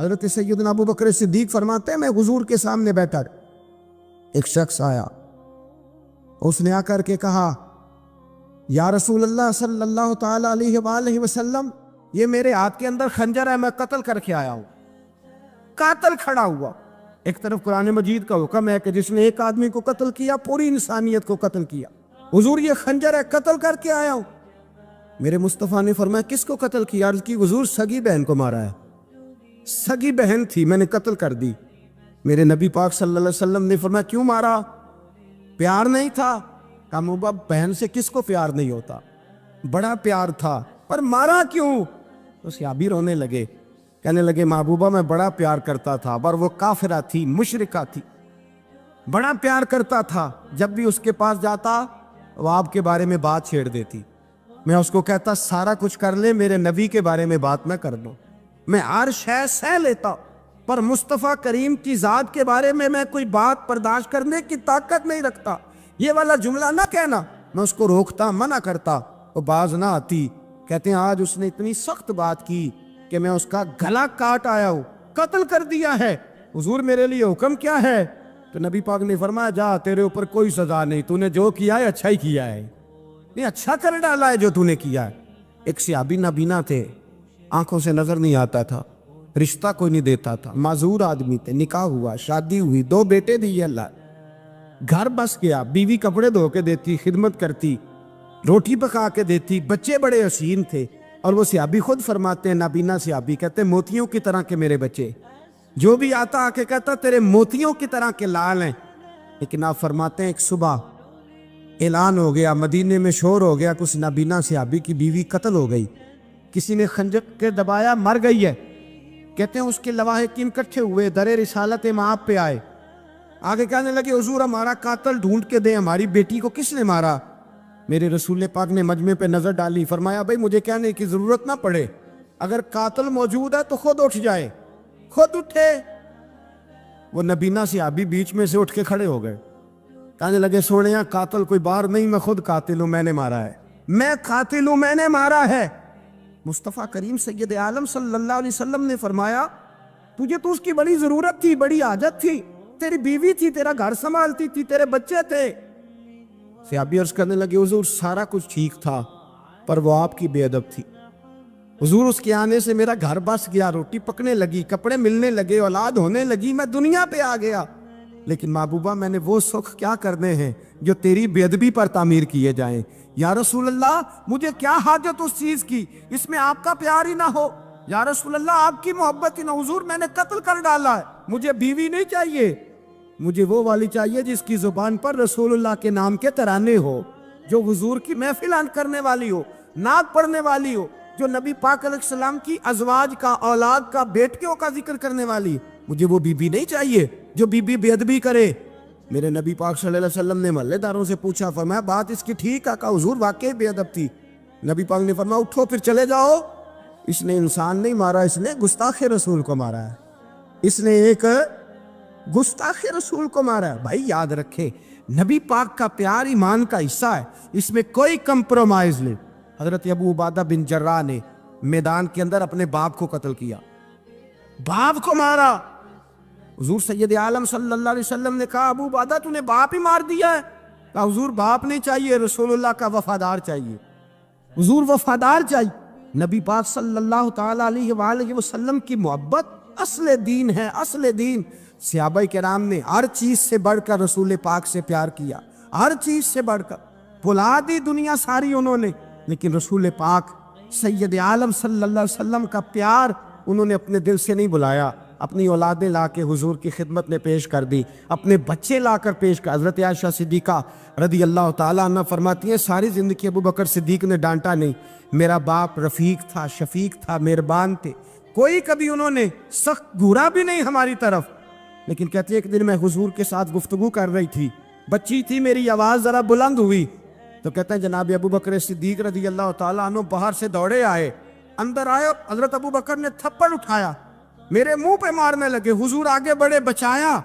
حضرت سیدنا ابو بکر صدیق فرماتے ہیں میں حضور کے سامنے بیٹھا، ایک شخص آیا، اس نے آ کر کے کہا یا رسول اللہ صلی اللہ تعالی علیہ وآلہ وسلم، یہ میرے ہاتھ کے اندر خنجر ہے، میں قتل کر کے آیا ہوں۔ قاتل کھڑا ہوا، ایک طرف قرآن مجید کا حکم ہے کہ جس نے ایک آدمی کو قتل کیا پوری انسانیت کو قتل کیا، حضور یہ خنجر ہے، قتل کر کے آیا ہوں۔ میرے مصطفیٰ نے فرمایا کس کو قتل کیا؟ عرض کی حضور سگی بہن کو مارا ہے، سگی بہن تھی، میں نے قتل کر دی۔ میرے نبی پاک صلی اللہ علیہ وسلم نے فرمایا کیوں مارا؟ پیار نہیں تھا؟ کہا محبوبہ بہن سے کس کو پیار نہیں ہوتا، بڑا پیار تھا، پر مارا کیوں؟ تو صحابی رونے لگے، کہنے لگے محبوبہ میں بڑا پیار کرتا تھا، پر وہ کافرہ تھی، مشرکہ تھی، بڑا پیار کرتا تھا، جب بھی اس کے پاس جاتا وہ آپ کے بارے میں بات چھیڑ دیتی، میں اس کو کہتا سارا کچھ کر لے میرے نبی کے بارے میں بات نہ کر دو، میں ہر شے سہ لیتا، پر مصطفیٰ کریم کی ذات کے بارے میں کوئی بات برداشت کرنے کی طاقت نہیں رکھتا، یہ والا جملہ نہ کہنا، میں اس کو روکتا، منع کرتا، وہ باز نہ آتی۔ کہتے ہیں آج اس نے اتنی سخت بات کی کہ میں اس کا گلا کاٹ آیا ہوں، قتل کر دیا ہے، حضور میرے لیے حکم کیا ہے؟ تو نبی پاک نے فرمایا جا، تیرے اوپر کوئی سزا نہیں، تو نے جو کیا ہے اچھا ہی کیا ہے، یہ اچھا کر ڈالا ہے جو تو نے کیا ہے۔ ایک صحابی نابینا تھے، آنکھوں سے نظر نہیں آتا تھا، رشتہ کوئی نہیں دیتا تھا، معذور آدمی تھے، نکاح ہوا، شادی ہوئی، 2 بیٹے دیے اللہ، گھر بس گیا، بیوی کپڑے دھو کے دیتی، خدمت کرتی، روٹی پکا کے دیتی، بچے بڑے حسین تھے، اور وہ صحابی خود فرماتے ہیں، نابینا صحابی کہتے ہیں موتیوں کی طرح کے میرے بچے، جو بھی آتا آ کے کہتا تیرے موتیوں کی طرح کے لال ہیں۔ لیکن آپ فرماتے ہیں ایک صبح اعلان ہو گیا، مدینے میں شور ہو گیا، کچھ نابینا صحابی کی بیوی قتل ہو گئی، کسی نے خنجر کے دبایا، مر گئی ہے۔ کہتے ہیں اس کے لواحقین اکٹھے ہوئے، در رسالت مآب پہ آئے، آگے کہنے لگے حضور ہمارا قاتل ڈھونڈ کے دیں، ہماری بیٹی کو کس نے مارا؟ میرے رسول پاک نے مجمع پہ نظر ڈالی، فرمایا بھائی مجھے کہنے کی ضرورت نہ پڑے، اگر قاتل موجود ہے تو خود اٹھ جائے، خود اٹھے۔ وہ نبینا صحابی بیچ میں سے اٹھ کے کھڑے ہو گئے، کہنے لگے سونیا قاتل کوئی باہر نہیں، میں خود قاتل ہوں، میں نے مارا ہے، میں قاتل ہوں، میں نے مارا ہے۔ مصطفیٰ کریم سید عالم صلی اللہ علیہ وسلم نے فرمایا تجھے تو اس کی بڑی ضرورت تھی، بڑی حاجت تھی، تیری بیوی تھی، تیرا گھر سنبھالتی تھی، تیرے بچے تھے۔ صحابی عرض کرنے لگے حضور سارا کچھ ٹھیک تھا، پر وہ آپ کی بے ادب تھی، حضور اس کے آنے سے میرا گھر بس گیا، روٹی پکنے لگی، کپڑے ملنے لگے، اولاد ہونے لگی، میں دنیا پہ آ گیا، لیکن محبوبہ میں نے وہ سکھ کیا کرنے ہیں جو تیری بے ادبی پر تعمیر کیے جائیں۔ یا رسول اللہ مجھے کیا حاجت اس چیز کی، اس میں آپ کا پیار ہی نہ ہو، یا رسول اللہ آپ کی محبت ہی نہ، حضور میں نے قتل کر ڈالا ہے، مجھے بیوی نہیں چاہیے، مجھے وہ والی چاہیے جس کی زبان پر رسول اللہ کے نام کے ترانے ہو، جو حضور کی محفل کرنے والی ہو، نعت پڑھنے والی ہو، جو نبی پاک علیہ السلام کی ازواج کا، اولاد کا، بیٹیوں کا ذکر کرنے والی، مجھے وہ بیوی نہیں چاہیے جو بیوی بے ادبی کرے۔ میرے نبی پاک صلی اللہ علیہ وسلم نے محلے داروں سے پوچھا، فرمایا بات اس کی ٹھیک ہے؟ کہا حضور واقعی بے ادب تھی۔ نبی پاک نے فرمایا اٹھو پھر چلے جاؤ، اس نے انسان نہیں مارا، اس نے گستاخ رسول کو مارا ہے، اس نے ایک گستاخ رسول کو مارا ہے۔ بھائی یاد رکھے نبی پاک کا پیار ایمان کا حصہ ہے، اس میں کوئی کمپرومائز نہیں۔ حضرت ابو عبادہ بن جراح نے میدان کے اندر اپنے باپ کو قتل کیا، باپ کو مارا، حضور سید عالم صلی اللہ علیہ وسلم نے کہا ابو عبادہ تو نے باپ ہی مار دیا ہے؟ کہا حضور باپ نہیں چاہیے، رسول اللہ کا وفادار چاہیے، حضور وفادار چاہیے۔ نبی پاک صلی اللہ تعالی علیہ وآلہ وسلم کی محبت اصل دین ہے، اصل دین۔ صحابہ کرام نے ہر چیز سے بڑھ کر رسول پاک سے پیار کیا، ہر چیز سے بڑھ کر، بھلا دی دنیا ساری انہوں نے، لیکن رسول پاک سید عالم صلی اللہ علیہ وسلم کا پیار انہوں نے اپنے دل سے نہیں بلایا، اپنی اولادیں لا کے حضور کی خدمت میں پیش کر دی، اپنے بچے لا کر پیش کر۔ حضرت عائشہ صدیقہ رضی اللہ تعالیٰ عنہ فرماتی ہیں ساری زندگی ابو بکر صدیق نے ڈانٹا نہیں، میرا باپ رفیق تھا، شفیق تھا، مہربان تھے، کوئی کبھی انہوں نے سخت گھورا بھی نہیں ہماری طرف۔ لیکن کہتے ہیں ایک دن میں حضور کے ساتھ گفتگو کر رہی تھی، بچی تھی، میری آواز ذرا بلند ہوئی، تو کہتے ہیں جناب ابو بکر صدیق رضی اللہ تعالیٰ عنہ باہر سے دوڑے آئے، اندر آئے، حضرت ابو بکر نے تھپڑ اٹھایا، میرے منہ پہ مارنے لگے، حضور آگے بڑھے، بچایا۔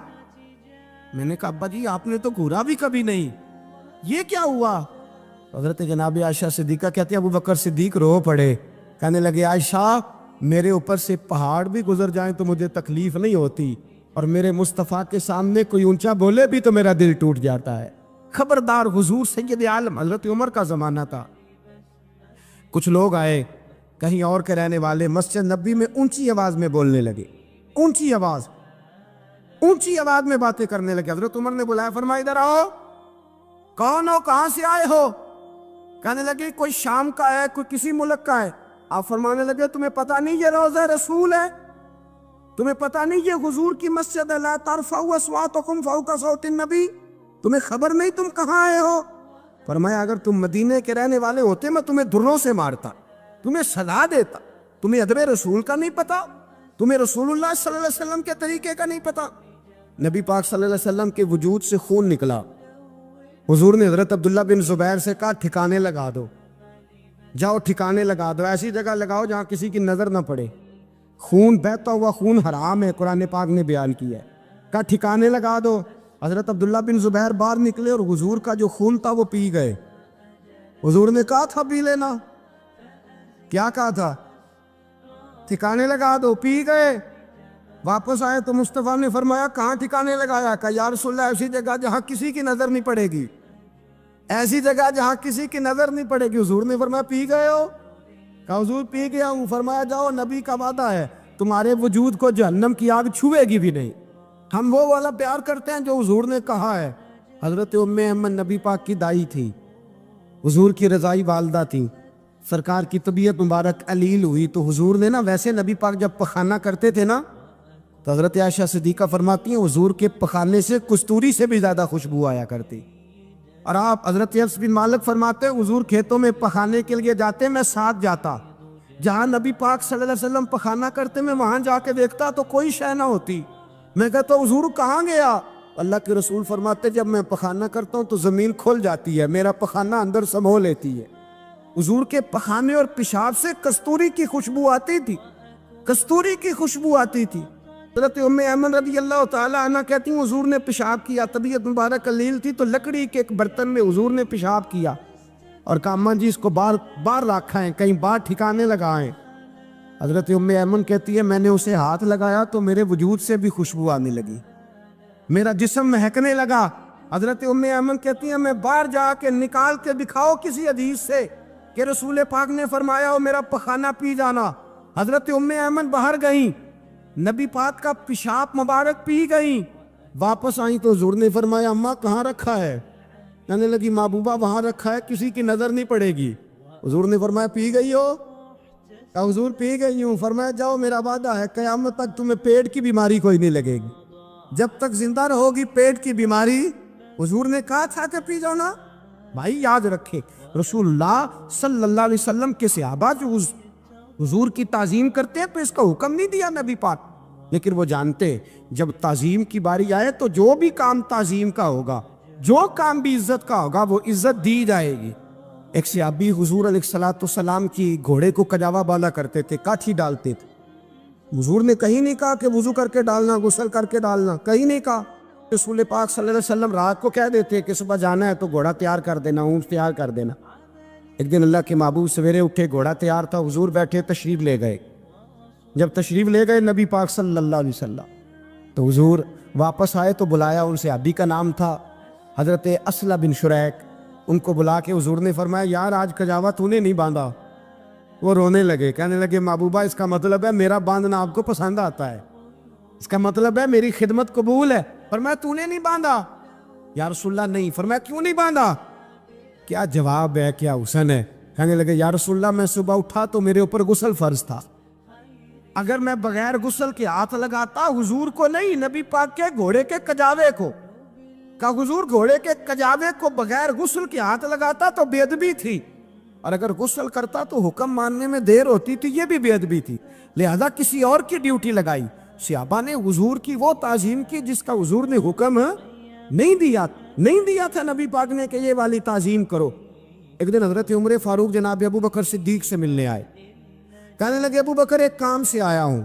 میں نے کہا ابا جی آپ نے تو گھورا بھی کبھی نہیں، یہ کیا ہوا؟ حضرت جناب عائشہ صدیقہ کہتے ہیں ابو بکر صدیق رو پڑے، کہنے لگے عائشہ میرے اوپر سے پہاڑ بھی گزر جائیں تو مجھے تکلیف نہیں ہوتی، اور میرے مصطفیٰ کے سامنے کوئی اونچا بولے بھی تو میرا دل ٹوٹ جاتا ہے۔ خبردار، حضور سید عالم حضرت عمر کا زمانہ تھا۔ کچھ لوگ آئے کہیں اور کے رہنے والے، مسجد نبی میں اونچی آواز میں بولنے لگے، اونچی آواز میں باتیں کرنے لگے۔ حضرت عمر نے بلایا، فرمایا ادھر آؤ، کون ہو، کہاں سے آئے ہو؟ کہنے لگے کوئی شام کا ہے، کوئی کسی ملک کا ہے۔ آپ فرمانے لگے تمہیں پتہ نہیں یہ روضہ رسول ہے؟ تمہیں پتہ نہیں یہ حضور کی مسجد ہے؟ لا ترفعوا اصواتکم فوق صوت النبی، تمہیں خبر نہیں تم کہاں آئے ہو؟ فرمایا اگر تم مدینے کے رہنے والے ہوتے میں تمہیں دروں سے مارتا، تمہیں سزا دیتا۔ تمہیں ادب رسول کا نہیں پتا؟ تمہیں رسول اللہ صلی اللہ علیہ وسلم کے طریقے کا نہیں پتا؟ نبی پاک صلی اللہ علیہ وسلم کے وجود سے خون نکلا۔ حضور نے حضرت عبداللہ بن زبیر سے کہا ٹھکانے لگا دو، جاؤ ٹھکانے لگا دو، ایسی جگہ لگاؤ جہاں کسی کی نظر نہ پڑے۔ خون بہتا ہوا خون حرام ہے، قرآن پاک نے بیان کیا ہے۔ کہا ٹھکانے لگا دو۔ حضرت عبداللہ بن زبیر باہر نکلے اور حضور کا جو خون تھا وہ پی گئے۔ حضور نے کہا تھا پی لینا، کیا کہا تھا؟ ٹھکانے لگا دو، پی گئے۔ واپس آئے تو مصطفیٰ نے فرمایا کہاں ٹھکانے لگایا؟ کہا یا رسول اللہ ایسی جگہ جہاں کسی کی نظر نہیں پڑے گی، ایسی جگہ جہاں کسی کی نظر نہیں پڑے گی۔ حضور نے فرمایا پی گئے ہو؟ کہا حضور پی گیا ہوں۔ فرمایا جاؤ، نبی کا وعدہ ہے تمہارے وجود کو جہنم کی آگ چھوئے گی بھی نہیں۔ ہم وہ والا پیار کرتے ہیں جو حضور نے کہا ہے۔ حضرت ام ایمن نبی پاک کی دائی تھی، حضور کی رضائی والدہ تھی۔ سرکار کی طبیعت مبارک علیل ہوئی تو حضور نے ویسے نبی پاک جب پخانہ کرتے تھے تو حضرت عائشہ صدیقہ فرماتی ہیں حضور کے پخانے سے کستوری سے بھی زیادہ خوشبو آیا کرتی۔ اور آپ حضرت انس بن مالک فرماتے ہیں حضور کھیتوں میں پخانے کے لیے جاتے، میں ساتھ جاتا، جہاں نبی پاک صلی اللہ علیہ وسلم پخانہ کرتے میں وہاں جا کے دیکھتا تو کوئی شے نہ ہوتی۔ میں کہتا حضور کہاں گیا؟ اللہ کے رسول فرماتے جب میں پخانہ کرتا ہوں تو زمین کھل جاتی ہے، میرا پخانہ اندر سمو لیتی ہے۔ حضور کے پخانے اور پیشاب سے کستوری کی خوشبو آتی تھی، کستوری کی خوشبو آتی تھی۔ حضرت ام ایمن رضی اللہ تعالی عنہ کہتی ہیں حضور نے پیشاب کیا، طبیعت مبارک قلیل تھی تو لکڑی کے ایک برتن میں حضور نے پیشاب کیا اور کہا اماں جی اس کو بار رکھا ہے، کہیں بار ٹھکانے لگائیں۔ حضرت ام ایمن کہتی ہے میں نے اسے ہاتھ لگایا تو میرے وجود سے بھی خوشبو آنے لگی، میرا جسم مہکنے لگا۔ حضرت ام ایمن کہتی ہیں میں باہر جا کے نکال کے دکھاؤ کسی حدیث سے کہ رسول پاک نے فرمایا ہو میرا پخانہ پی جانا۔ حضرت ام ایمن باہر گئیں، نبی پاک کا پیشاب مبارک پی گئیں، واپس آئیں تو حضور نے فرمایا اماں کہاں رکھا ہے؟ کہنے لگی محبوبہ وہاں رکھا ہے، کسی کی نظر نہیں پڑے گی۔ حضور نے فرمایا پی گئی ہو؟ کہا حضور پی گئی ہوں۔ فرمایا جاؤ میرا وعدہ ہے قیامت تک تمہیں پیٹ کی بیماری کوئی نہیں لگے گی، جب تک زندہ رہو گی پیٹ کی بیماری۔ حضور نے کہا تھا کہ پی جاؤ نا۔ بھائی یاد رکھے رسول اللہ صلی اللہ علیہ وسلم کے صحابہ جو حضور کی تعظیم کرتے ہیں تو اس کا حکم نہیں دیا نبی پاک، لیکن وہ جانتے جب تعظیم کی باری آئے تو جو بھی کام تعظیم کا ہوگا، جو کام بھی عزت کا ہوگا وہ عزت دی جائے گی۔ ایک صحابی حضور علیہ السلام کی گھوڑے کو کجاوا بالا کرتے تھے، کاٹھی ڈالتے تھے۔ حضور نے کہیں نہیں کہا کہ وضو کر کے ڈالنا، غسل کر کے ڈالنا، کہیں نہیں کہا۔ رسول پاک صلی اللہ علیہ وسلم رات کو کہہ دیتے کہ صبح جانا ہے تو گھوڑا تیار کر دینا، اونٹ تیار کر دینا۔ ایک دن اللہ کے محبوب سویرے اٹھے، گھوڑا تیار تھا، حضور بیٹھے تشریف لے گئے۔ جب تشریف لے گئے نبی پاک صلی اللہ علیہ وسلم تو حضور واپس آئے تو بلایا، ان سے صحابی کا نام تھا حضرت اسلم بن شریک۔ ان کو بلا کے حضور نے فرمایا یار آج کجاوا تو نے نہیں باندھا۔ وہ رونے لگے، کہنے لگے محبوبہ اس کا مطلب ہے میرا باندھنا آپ کو پسند آتا ہے، اس کا مطلب ہے میری خدمت قبول ہے۔ فرمایا تو نے نہیں باندھا؟ یا رسول اللہ نہیں۔ فرمایا کیوں نہیں باندھا؟ کیا جواب ہے، کیا حسن ہے۔ کہنے لگے یا رسول اللہ میں صبح اٹھا تو میرے اوپر غسل فرض تھا، اگر میں بغیر غسل کے ہاتھ لگاتا حضور کو نہیں نبی پاک کے گھوڑے کے کجاوے کو، کہا حضور گھوڑے کے کجاوے کو بغیر غسل کے ہاتھ لگاتا تو بے ادبی تھی، اور اگر غسل کرتا تو حکم ماننے میں دیر ہوتی تھی، یہ بھی بے ادبی تھی، لہذا کسی اور کی ڈیوٹی لگائی۔ صحابہ نے حضور کی وہ تعظیم کی جس کا حضور نے حکم نہیں دیا تھا نبی پاک نے کہ یہ والی تعظیم کرو۔ ایک دن حضرت عمر فاروق جناب ابو بکر صدیق سے ملنے آئے، کہنے لگے ابو بکر ایک کام سے آیا ہوں۔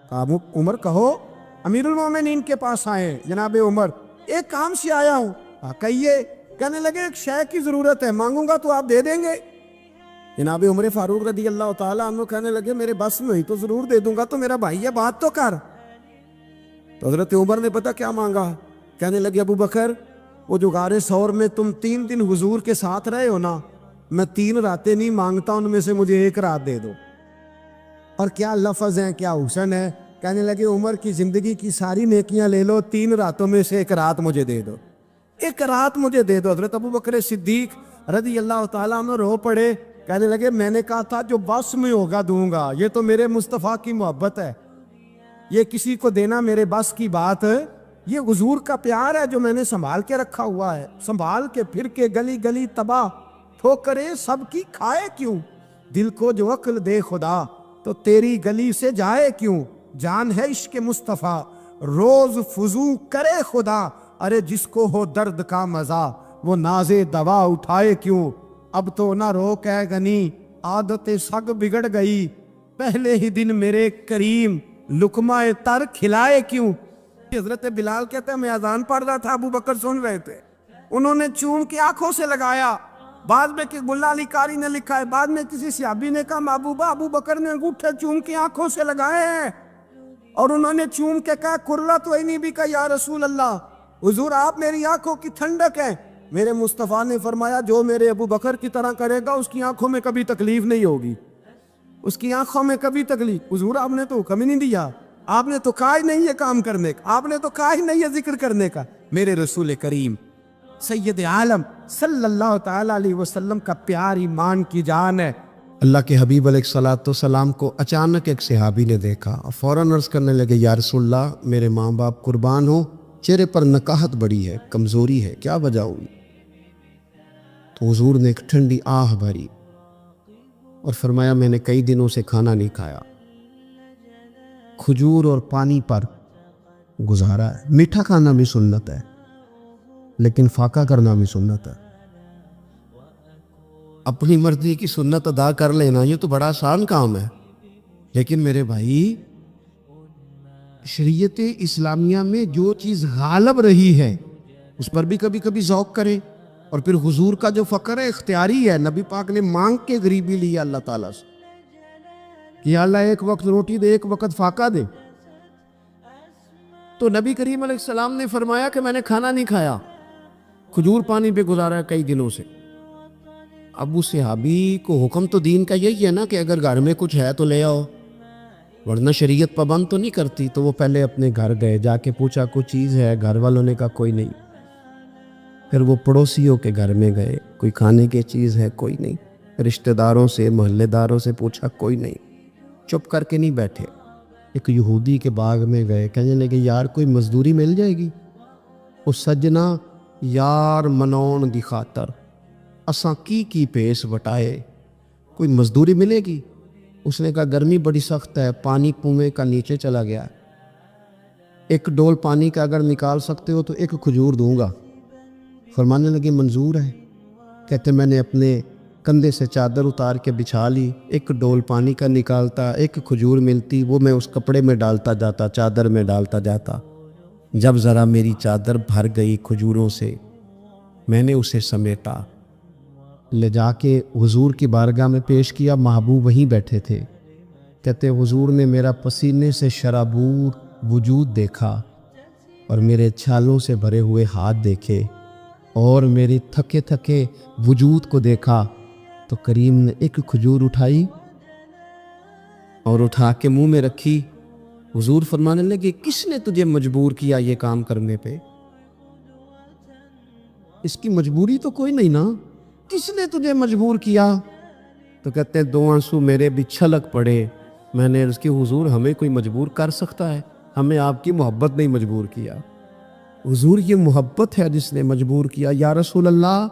کہا عمر کہو۔ امیر المومنین کے پاس آئے جناب عمر، ایک کام سے آیا ہوں۔ کہیے۔ کہنے لگے ایک شے کی ضرورت ہے، مانگوں گا تو آپ دے دیں گے؟ جناب عمر فاروق رضی اللہ تعالیٰ عنہ کہنے لگے میرے بس میں ہی تو ضرور دے دوں گا، تو میرا بھائی ہے، بات تو کر۔ تو حضرت عمر نے پتہ کیا مانگا؟ کہنے لگے ابو بکر، وہ جو غار ثور میں تم 3 دن حضور کے ساتھ رہے ہو نا، میں 3 راتیں نہیں مانگتا، ان میں سے مجھے 1 رات دے دو۔ اور کیا لفظ ہیں، کیا حسن ہے۔ کہنے لگے عمر کی زندگی کی ساری نیکیاں لے لو، 3 راتوں میں سے 1 رات مجھے دے دو، 1 رات مجھے دے دو۔ حضرت ابو بکر صدیق رضی اللہ تعالیٰ عنہ رو پڑے، کہنے لگے میں نے کہا تھا جو بس میں ہوگا دوں گا، یہ تو میرے مصطفیٰ کی محبت ہے، یہ کسی کو دینا میرے بس کی بات ہے، یہ حضور کا پیار ہے جو میں نے سنبھال کے رکھا ہوا ہے، سنبھال کے پھر کے گلی گلی تباہ، ٹھوکرے سب کی کھائے کیوں، دل کو جو عقل دے خدا تو تیری گلی سے جائے کیوں، جان ہے عشق مصطفیٰ روز فضو کرے خدا، ارے جس کو ہو درد کا مزہ وہ ناز دوا اٹھائے کیوں، اب تو نہ روک ہے غنی عادت سگ بگڑ گئی، پہلے ہی دن میرے کریم لقمہ تر کھلائے کیوں۔ حضرت بلال کہتے ہیں میں اذان پڑھ رہا تھا، ابو بکر سن رہے تھے، انہوں نے چوم کے آنکھوں سے لگایا، بعد میں کہ ملا علی قاری نے لکھا ہے، بعد میں کسی صحابی نے کہا محبوبہ ابو بکر نے انگوٹھے چوم کے آنکھوں سے لگائے ہیں، اور انہوں نے چوم کے کہا قرۃ عینی بک یا رسول اللہ، حضور آپ میری آنکھوں کی ٹھنڈک ہے۔ میرے مصطفیٰ نے فرمایا جو میرے ابو بکر کی طرح کرے گا اس کی آنکھوں میں کبھی تکلیف نہیں ہوگی، اس کی آنکھوں میں کبھی تکلیف۔ حضور آپ نے تو حکم ہی نہیں دیا، آپ نے تو کہا ہی نہیں ہے کام کرنے کا، آپ نے تو کہا ہی نہیں ہے ذکر کرنے کا۔ میرے رسول کریم سید عالم صلی اللہ تعالیٰ علیہ وسلم کا پیار ایمان کی جان ہے۔ اللہ کے حبیب علیہ الصلوۃ والسلام کو اچانک ایک صحابی نے دیکھا اور فوراً عرض کرنے لگے یا رسول اللہ میرے ماں باپ قربان ہو، چہرے پر نکاہت بڑی ہے، کمزوری ہے، کیا وجہ ہوئی؟ تو حضور نے ایک ٹھنڈی آہ بھری اور فرمایا میں نے کئی دنوں سے کھانا نہیں کھایا، کھجور اور پانی پر گزارا ہے۔ میٹھا کھانا بھی سنت ہے لیکن فاقہ کرنا بھی سنت ہے، اپنی مرضی کی سنت ادا کر لینا یہ تو بڑا آسان کام ہے، لیکن میرے بھائی شریعت اسلامیہ میں جو چیز غالب رہی ہے اس پر بھی کبھی کبھی ذوق کریں۔ اور پھر حضور کا جو فقر ہے اختیاری ہے، نبی پاک نے مانگ کے غریبی لی اللہ تعالیٰ سے کہ یا اللہ ایک وقت روٹی دے ایک وقت فاقہ دے، تو نبی کریم علیہ السلام نے فرمایا کہ میں نے کھانا نہیں کھایا، کھجور پانی پہ گزارا ہے کئی دنوں سے۔ اب اس صحابی کو حکم تو دین کا یہی ہے نا کہ اگر گھر میں کچھ ہے تو لے آؤ، ورنہ شریعت پابند تو نہیں کرتی۔ تو وہ پہلے اپنے گھر گئے، جا کے پوچھا کوئی چیز ہے، گھر والوں نے کہا کوئی نہیں۔ پھر وہ پڑوسیوں کے گھر میں گئے، کوئی کھانے کی چیز ہے، کوئی نہیں۔ رشتہ داروں سے محلے داروں سے پوچھا، کوئی نہیں۔ چپ کر کے نہیں بیٹھے، ایک یہودی کے باغ میں گئے، کہنے لگے یار کوئی مزدوری مل جائے گی؟ وہ سجنا یار منون دی خاطر اساں کی پیس وٹائے، کوئی مزدوری ملے گی؟ اس نے کہا گرمی بڑی سخت ہے، پانی کنویں کا نیچے چلا گیا، 1 ڈول پانی کا اگر نکال سکتے ہو تو 1 کھجور دوں گا۔ فرمانے لگے منظور ہے۔ کہتے میں نے اپنے کندھے سے چادر اتار کے بچھا لی، 1 ڈول پانی کا نکالتا، 1 کھجور ملتی، وہ میں اس کپڑے میں ڈالتا جاتا، چادر میں ڈالتا جاتا۔ جب ذرا میری چادر بھر گئی کھجوروں سے، میں نے اسے سمیٹا، لے جا کے حضور کی بارگاہ میں پیش کیا، محبوب وہیں بیٹھے تھے۔ کہتے حضور نے میرا پسینے سے شرابور وجود دیکھا اور میرے چھالوں سے بھرے ہوئے ہاتھ دیکھے اور میری تھکے تھکے وجود کو دیکھا، تو کریم نے 1 کھجور اٹھائی اور اٹھا کے منہ میں رکھی۔ حضور فرمانے لگے کس نے تجھے مجبور کیا یہ کام کرنے پہ؟ اس کی مجبوری تو کوئی نہیں نا، کس نے تجھے مجبور کیا؟ تو کہتے ہیں 2 آنسو میرے بھی چھلک پڑے۔ میں نے عرض کی حضور ہمیں کوئی مجبور کر سکتا ہے؟ ہمیں آپ کی محبت نہیں مجبور کیا۔ حضور یہ محبت ہے جس نے مجبور کیا۔ یا رسول اللہ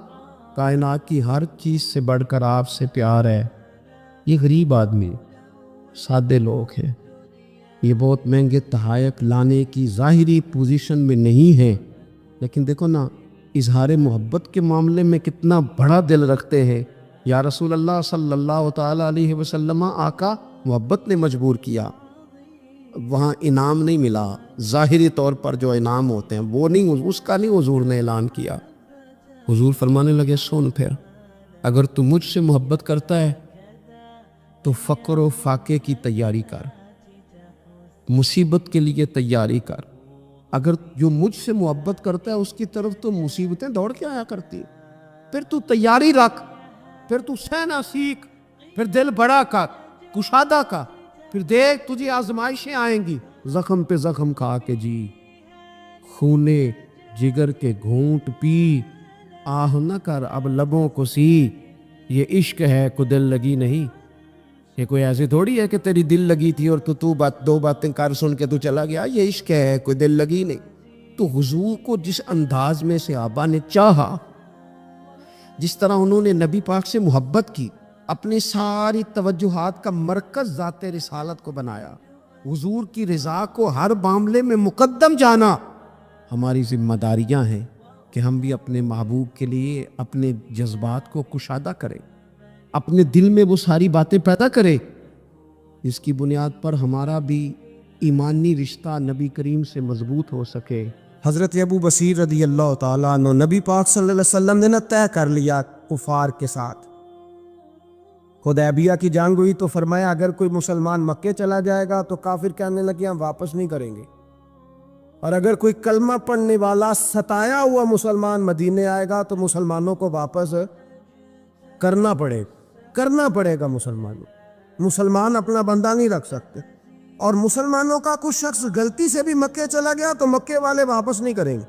کائنات کی ہر چیز سے بڑھ کر آپ سے پیار ہے۔ یہ غریب آدمی، سادے لوگ ہیں، یہ بہت مہنگے تحائف لانے کی ظاہری پوزیشن میں نہیں ہیں، لیکن دیکھو نا اظہار محبت کے معاملے میں کتنا بڑا دل رکھتے ہیں۔ یا رسول اللہ صلی اللہ تعالیٰ علیہ وسلم، آقا محبت نے مجبور کیا، وہاں انعام نہیں ملا، ظاہری طور پر جو انعام ہوتے ہیں وہ نہیں، اس کا نہیں حضور نے اعلان کیا۔ حضور فرمانے لگے سن پھر، اگر تو مجھ سے محبت کرتا ہے تو فقر و فاقے کی تیاری کر، مصیبت کے لیے تیاری کر۔ اگر جو مجھ سے محبت کرتا ہے اس کی طرف تو مصیبتیں دوڑ کے آیا کرتی، پھر تو تیاری رکھ، پھر تو سہنا سیکھ، پھر دل بڑا کر، کشادہ کا، پھر دیکھ تجھے آزمائشیں آئیں گی، زخم پہ زخم کھا کے جی، خونے جگر کے گھونٹ پی، آہ نہ کر اب لبوں کو سی، یہ عشق ہے کو دل لگی نہیں۔ یہ کوئی ایسی تھوڑی ہے کہ تیری دل لگی تھی اور تو دو باتیں کر سن کے تو چلا گیا، یہ عشق ہے کوئی دل لگی نہیں۔ تو حضور کو جس انداز میں صحابہ نے چاہا، جس طرح انہوں نے نبی پاک سے محبت کی، اپنی ساری توجہات کا مرکز ذات رسالت کو بنایا، حضور کی رضا کو ہر معاملے میں مقدم جانا، ہماری ذمہ داریاں ہیں کہ ہم بھی اپنے محبوب کے لیے اپنے جذبات کو کشادہ کریں، اپنے دل میں وہ ساری باتیں پیدا کرے جس کی بنیاد پر ہمارا بھی ایمانی رشتہ نبی کریم سے مضبوط ہو سکے۔ حضرت ابو بصیر رضی اللہ تعالیٰ عنہ، نبی پاک صلی اللہ علیہ وسلم نے نہ طے کر لیا کفار کے ساتھ، حدیبیہ کی جنگ ہوئی تو فرمایا اگر کوئی مسلمان مکے چلا جائے گا تو کافر کہنے لگے ہم واپس نہیں کریں گے، اور اگر کوئی کلمہ پڑھنے والا ستایا ہوا مسلمان مدینے آئے گا تو مسلمانوں کو واپس کرنا پڑے گا۔ مسلمان اپنا بندہ نہیں رکھ سکتے، اور مسلمانوں کا کچھ شخص غلطی سے بھی مکے چلا گیا تو مکے والے واپس نہیں کریں گے۔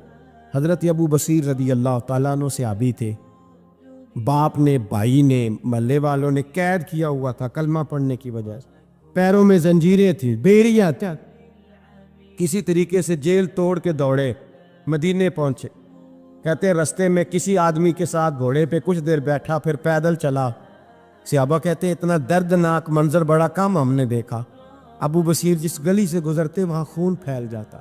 حضرت ابو بصیر رضی اللہ تعالیٰ عنہ صحابی تھے، باپ نے، بھائی نے، محلے والوں نے قید کیا ہوا تھا کلمہ پڑھنے کی وجہ سے، پیروں میں زنجیریں تھیں، بیڑیاں تھیں، کسی طریقے سے جیل توڑ کے دوڑے مدینے پہنچے۔ کہتے ہیں رستے میں کسی آدمی کے ساتھ گھوڑے پہ کچھ دیر بیٹھا، پھر پیدل چلا۔ صحابہ کہتے ہیں اتنا دردناک منظر بڑا کم ہم نے دیکھا، ابو بصیر جس گلی سے گزرتے وہاں خون پھیل جاتا،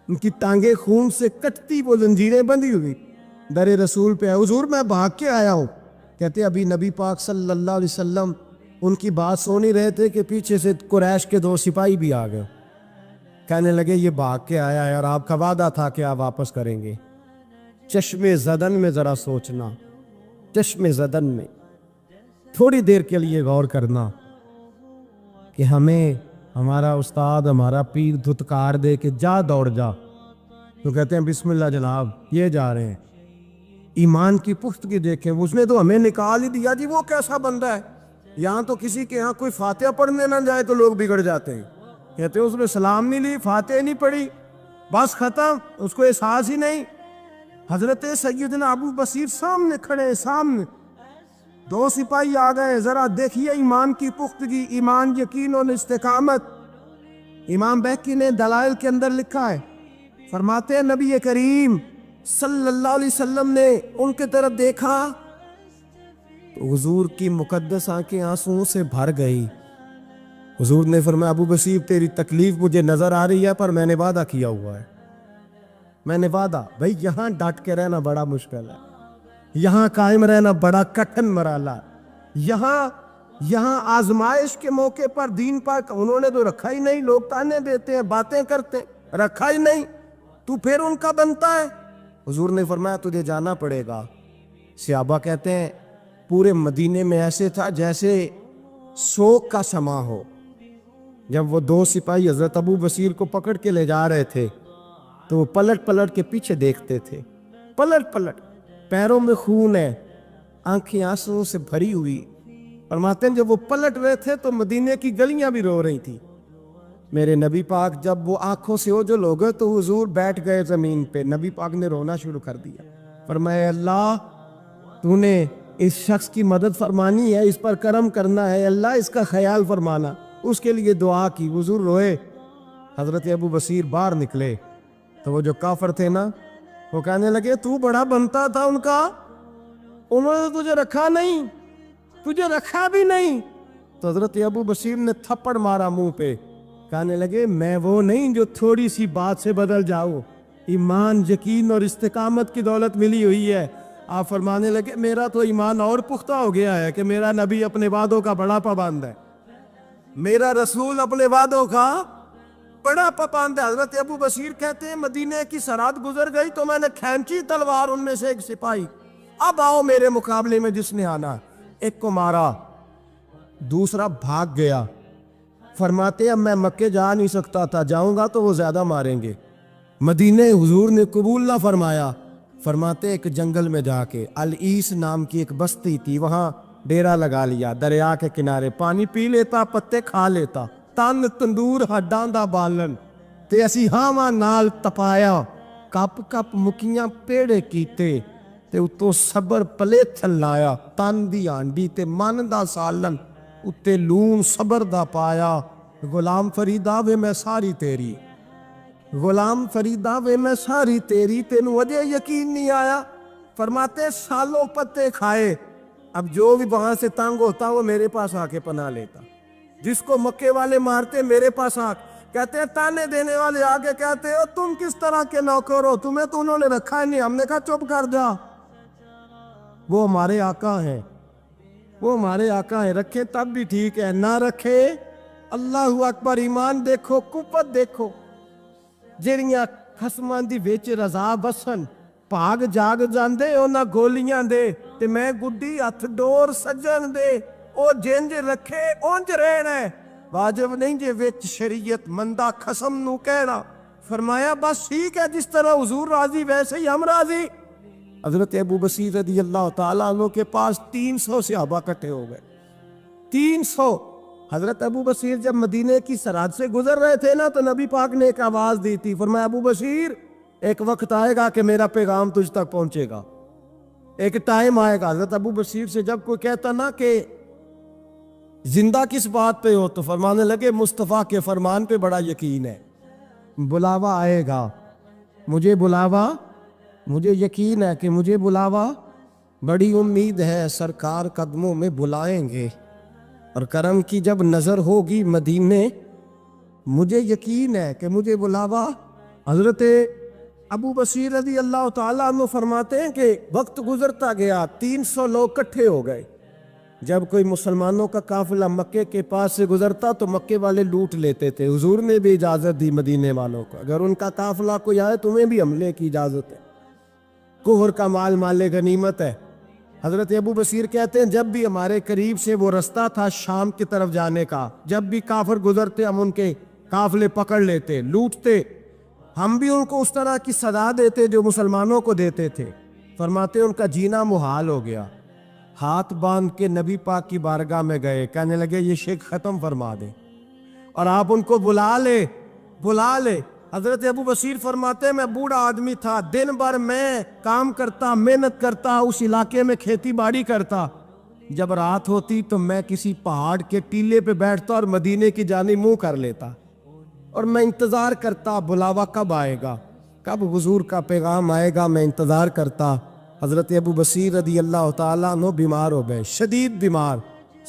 ان کی ٹانگیں خون سے کٹتی، وہ زنجیریں بندھی ہوئی، در رسول پہ حضور میں بھاگ کے آیا ہوں۔ کہتے ابھی نبی پاک صلی اللہ علیہ وسلم ان کی بات سن ہی رہے تھے کہ پیچھے سے قریش کے 2 سپاہی بھی آ گئے، کہنے لگے یہ بھاگ کے آیا ہے اور آپ کا وعدہ تھا کہ آپ واپس کریں گے۔ چشم زدن میں ذرا سوچنا، چشم زدن میں تھوڑی دیر کے لیے غور کرنا کہ ہمیں ہمارا استاد، ہمارا پیر دھتکار دے کہ جا دوڑ جا، تو کہتے ہیں بسم اللہ جناب یہ جا رہے ہیں۔ ایمان کی پختگی دیکھیں، اس نے تو ہمیں نکال ہی دیا جی، وہ کیسا بندہ ہے، یہاں تو کسی کے یہاں کوئی فاتحہ پڑھنے نہ جائے تو لوگ بگڑ جاتے ہیں۔ کہتے ہیں اس نے سلام نہیں لی، فاتحہ نہیں پڑھی، بس ختم، اس کو احساس ہی نہیں۔ حضرت سیدنا ابو بصیر سامنے کھڑے، سامنے 2 سپاہی آ گئے، ذرا دیکھیے ایمان کی پختگی، ایمان، یقین اور استقامت۔ امام بیہقی نے دلائل کے اندر لکھا ہے، فرماتے ہیں نبی کریم صلی اللہ علیہ وسلم نے ان کے طرف دیکھا تو حضور کی مقدس آنکھیں آنسوؤں سے بھر گئی۔ حضور نے فرمایا ابو بصیر تیری تکلیف مجھے نظر آ رہی ہے، پر میں نے وعدہ کیا ہوا ہے، میں نے وعدہ، بھائی یہاں ڈٹ کے رہنا بڑا مشکل ہے، یہاں قائم رہنا بڑا کٹھن مرحلہ، یہاں آزمائش کے موقع پر دین پاک انہوں نے تو رکھا ہی نہیں، لوگ تانے دیتے ہیں، باتیں کرتے ہیں، رکھا ہی نہیں، تو پھر ان کا بنتا ہے۔ حضور نے فرمایا تجھے جانا پڑے گا۔ صحابہ کہتے ہیں پورے مدینے میں ایسے تھا جیسے سوگ کا سما ہو۔ جب وہ 2 سپاہی حضرت ابو بصیر کو پکڑ کے لے جا رہے تھے تو وہ پلٹ پلٹ کے پیچھے دیکھتے تھے، پلٹ، پیروں میں خون ہے، آنکھیں آنسوؤں سے بھری ہوئی۔ فرماتے ہیں جب وہ پلٹ رہے تھے تو مدینے کی گلیاں بھی رو رہی تھی۔ میرے نبی پاک جب وہ آنکھوں سے اوجھل ہو گئے تو حضور بیٹھ گئے زمین پہ، نبی پاک نے رونا شروع کر دیا، فرمایا اللہ تو نے اس شخص کی مدد فرمانی ہے، اس پر کرم کرنا ہے، اللہ اس کا خیال فرمانا، اس کے لیے دعا کی، حضور روئے۔ حضرت ابو بصیر باہر نکلے تو وہ جو کافر تھے نا، وہ کہنے لگے تو بڑا بنتا تھا ان کا، انہوں نے تجھے رکھا نہیں، تجھے رکھا بھی نہیں۔ تو حضرت ابو بصیر نے تھپڑ مارا منہ پہ، کہنے لگے میں وہ نہیں جو تھوڑی سی بات سے بدل جاؤ، ایمان، یقین اور استقامت کی دولت ملی ہوئی ہے۔ آپ فرمانے لگے میرا تو ایمان اور پختہ ہو گیا ہے کہ میرا نبی اپنے وعدوں کا بڑا پابند ہے، میرا رسول اپنے وعدوں کا بڑا پابند ہے۔ حضرت ابو بصیر کہتے ہیں مدینے کی سرحد گزر گئی تو میں نے کھینچی تلوار، ان میں سے ایک سپاہی، اب آؤ میرے مقابلے میں جس نے آنا، ایک کو مارا، دوسرا بھاگ گیا. فرماتے اب میں مکے جا نہیں سکتا تھا, جاؤں گا تو وہ زیادہ ماریں گے. مدینے حضور نے قبول نہ فرمایا. فرماتے ایک جنگل میں جا کے العیس نام کی ایک بستی تھی, وہاں ڈیرا لگا لیا, دریا کے کنارے پانی پی لیتا, پتے کھا لیتا. تن تندور ہڈاں دا بالن تے اسی ہاواں نال تپایا, کپ کپ مکیاں پیڑے کیتے تے اتوں صبر پلے تھلایا. تن دی ہانڈی تے من دا سالن اتے لون صبر دا پایا. غلام فریدا وے میں ساری تیری, غلام فریدا وے میں ساری تیری, تینوں اجے یقین نہیں آیا. فرماتے سالوں پتے کھائے, اب جو بھی وہاں سے تنگ ہوتا وہ میرے پاس آ کے پناہ لیتا. جس کو مکے والے مارتے میرے پاس آ کہتے ہیں, تانے دینے والے آگے کہتے ہو تم کس طرح کے نوکر ہو, تمہیں تو انہوں نے رکھا ہی نہیں. ہم نے کہا چپ کر جا, وہ ہمارے آقا ہیں, وہ ہمارے آقا ہیں. رکھے تب بھی ٹھیک ہے, نہ رکھے اللہ اکبر. ایمان دیکھو, قوت دیکھو. جڑیاں خسماں دی وچ رضا بسن بھاگ جاگ جاندے انہاں گولیاں دے, تے میں گڈی ہتھ ڈور سجن دے. او جنج رکھے اونج رہنا ہے, واجب نہیں جے وچ شریعت مندہ خسم نو کہنا. فرمایا بس ٹھیک ہے, جس طرح حضور راضی ویسے ہی ہم راضی. حضرت ابو بصیر رضی اللہ تعالیٰ عنہ کے پاس 300 صحابہ اکٹھے ہو گئے. 300. حضرت ابو بصیر جب مدینے کی سرحد سے گزر رہے تھے نا, تو نبی پاک نے ایک آواز دی تھی. فرمایا ابو بصیر ایک وقت آئے گا کہ میرا پیغام تجھ تک پہنچے گا, ایک ٹائم آئے گا. حضرت ابو بصیر سے جب کوئی کہتا نا کہ زندہ کس بات پہ ہو, تو فرمانے لگے مصطفیٰ کے فرمان پہ بڑا یقین ہے, بلاوا آئے گا, مجھے بلاوا, مجھے یقین ہے کہ مجھے بلاوا, بڑی امید ہے سرکار قدموں میں بلائیں گے, اور کرم کی جب نظر ہوگی مدینے, مجھے یقین ہے کہ مجھے بلاوا. حضرت ابو بصیر رضی اللہ تعالیٰ عنہ فرماتے ہیں کہ وقت گزرتا گیا, 300 لوگ اکٹھے ہو گئے. جب کوئی مسلمانوں کا قافلہ مکے کے پاس سے گزرتا تو مکے والے لوٹ لیتے تھے. حضور نے بھی اجازت دی مدینے والوں کو, اگر ان کا قافلہ کوئی آئے تمہیں بھی حملے کی اجازت ہے, کوہر کا مال مال غنیمت ہے. حضرت ابو بصیر کہتے ہیں جب بھی ہمارے قریب سے وہ رستہ تھا شام کی طرف جانے کا, جب بھی کافر گزرتے ہم ان کے قافلے پکڑ لیتے, لوٹتے. ہم بھی ان کو اس طرح کی سزا دیتے جو مسلمانوں کو دیتے تھے. فرماتے ان کا جینا محال ہو گیا. ہاتھ باندھ کے نبی پاک کی بارگاہ میں گئے, کہنے لگے یہ شرک ختم فرما دیں اور آپ ان کو بلا لے, بلا لے. حضرت ابو بصیر فرماتے ہیں میں بوڑھا آدمی تھا, دن بھر میں کام کرتا, محنت کرتا, اس علاقے میں کھیتی باڑی کرتا. جب رات ہوتی تو میں کسی پہاڑ کے ٹیلے پہ بیٹھتا اور مدینے کی جانب منہ کر لیتا, اور میں انتظار کرتا بلاوا کب آئے گا, کب حضور کا پیغام آئے گا, میں انتظار کرتا. حضرت ابو بصیر رضی اللہ تعالیٰ عنہ بیمار ہو گئے, شدید بیمار,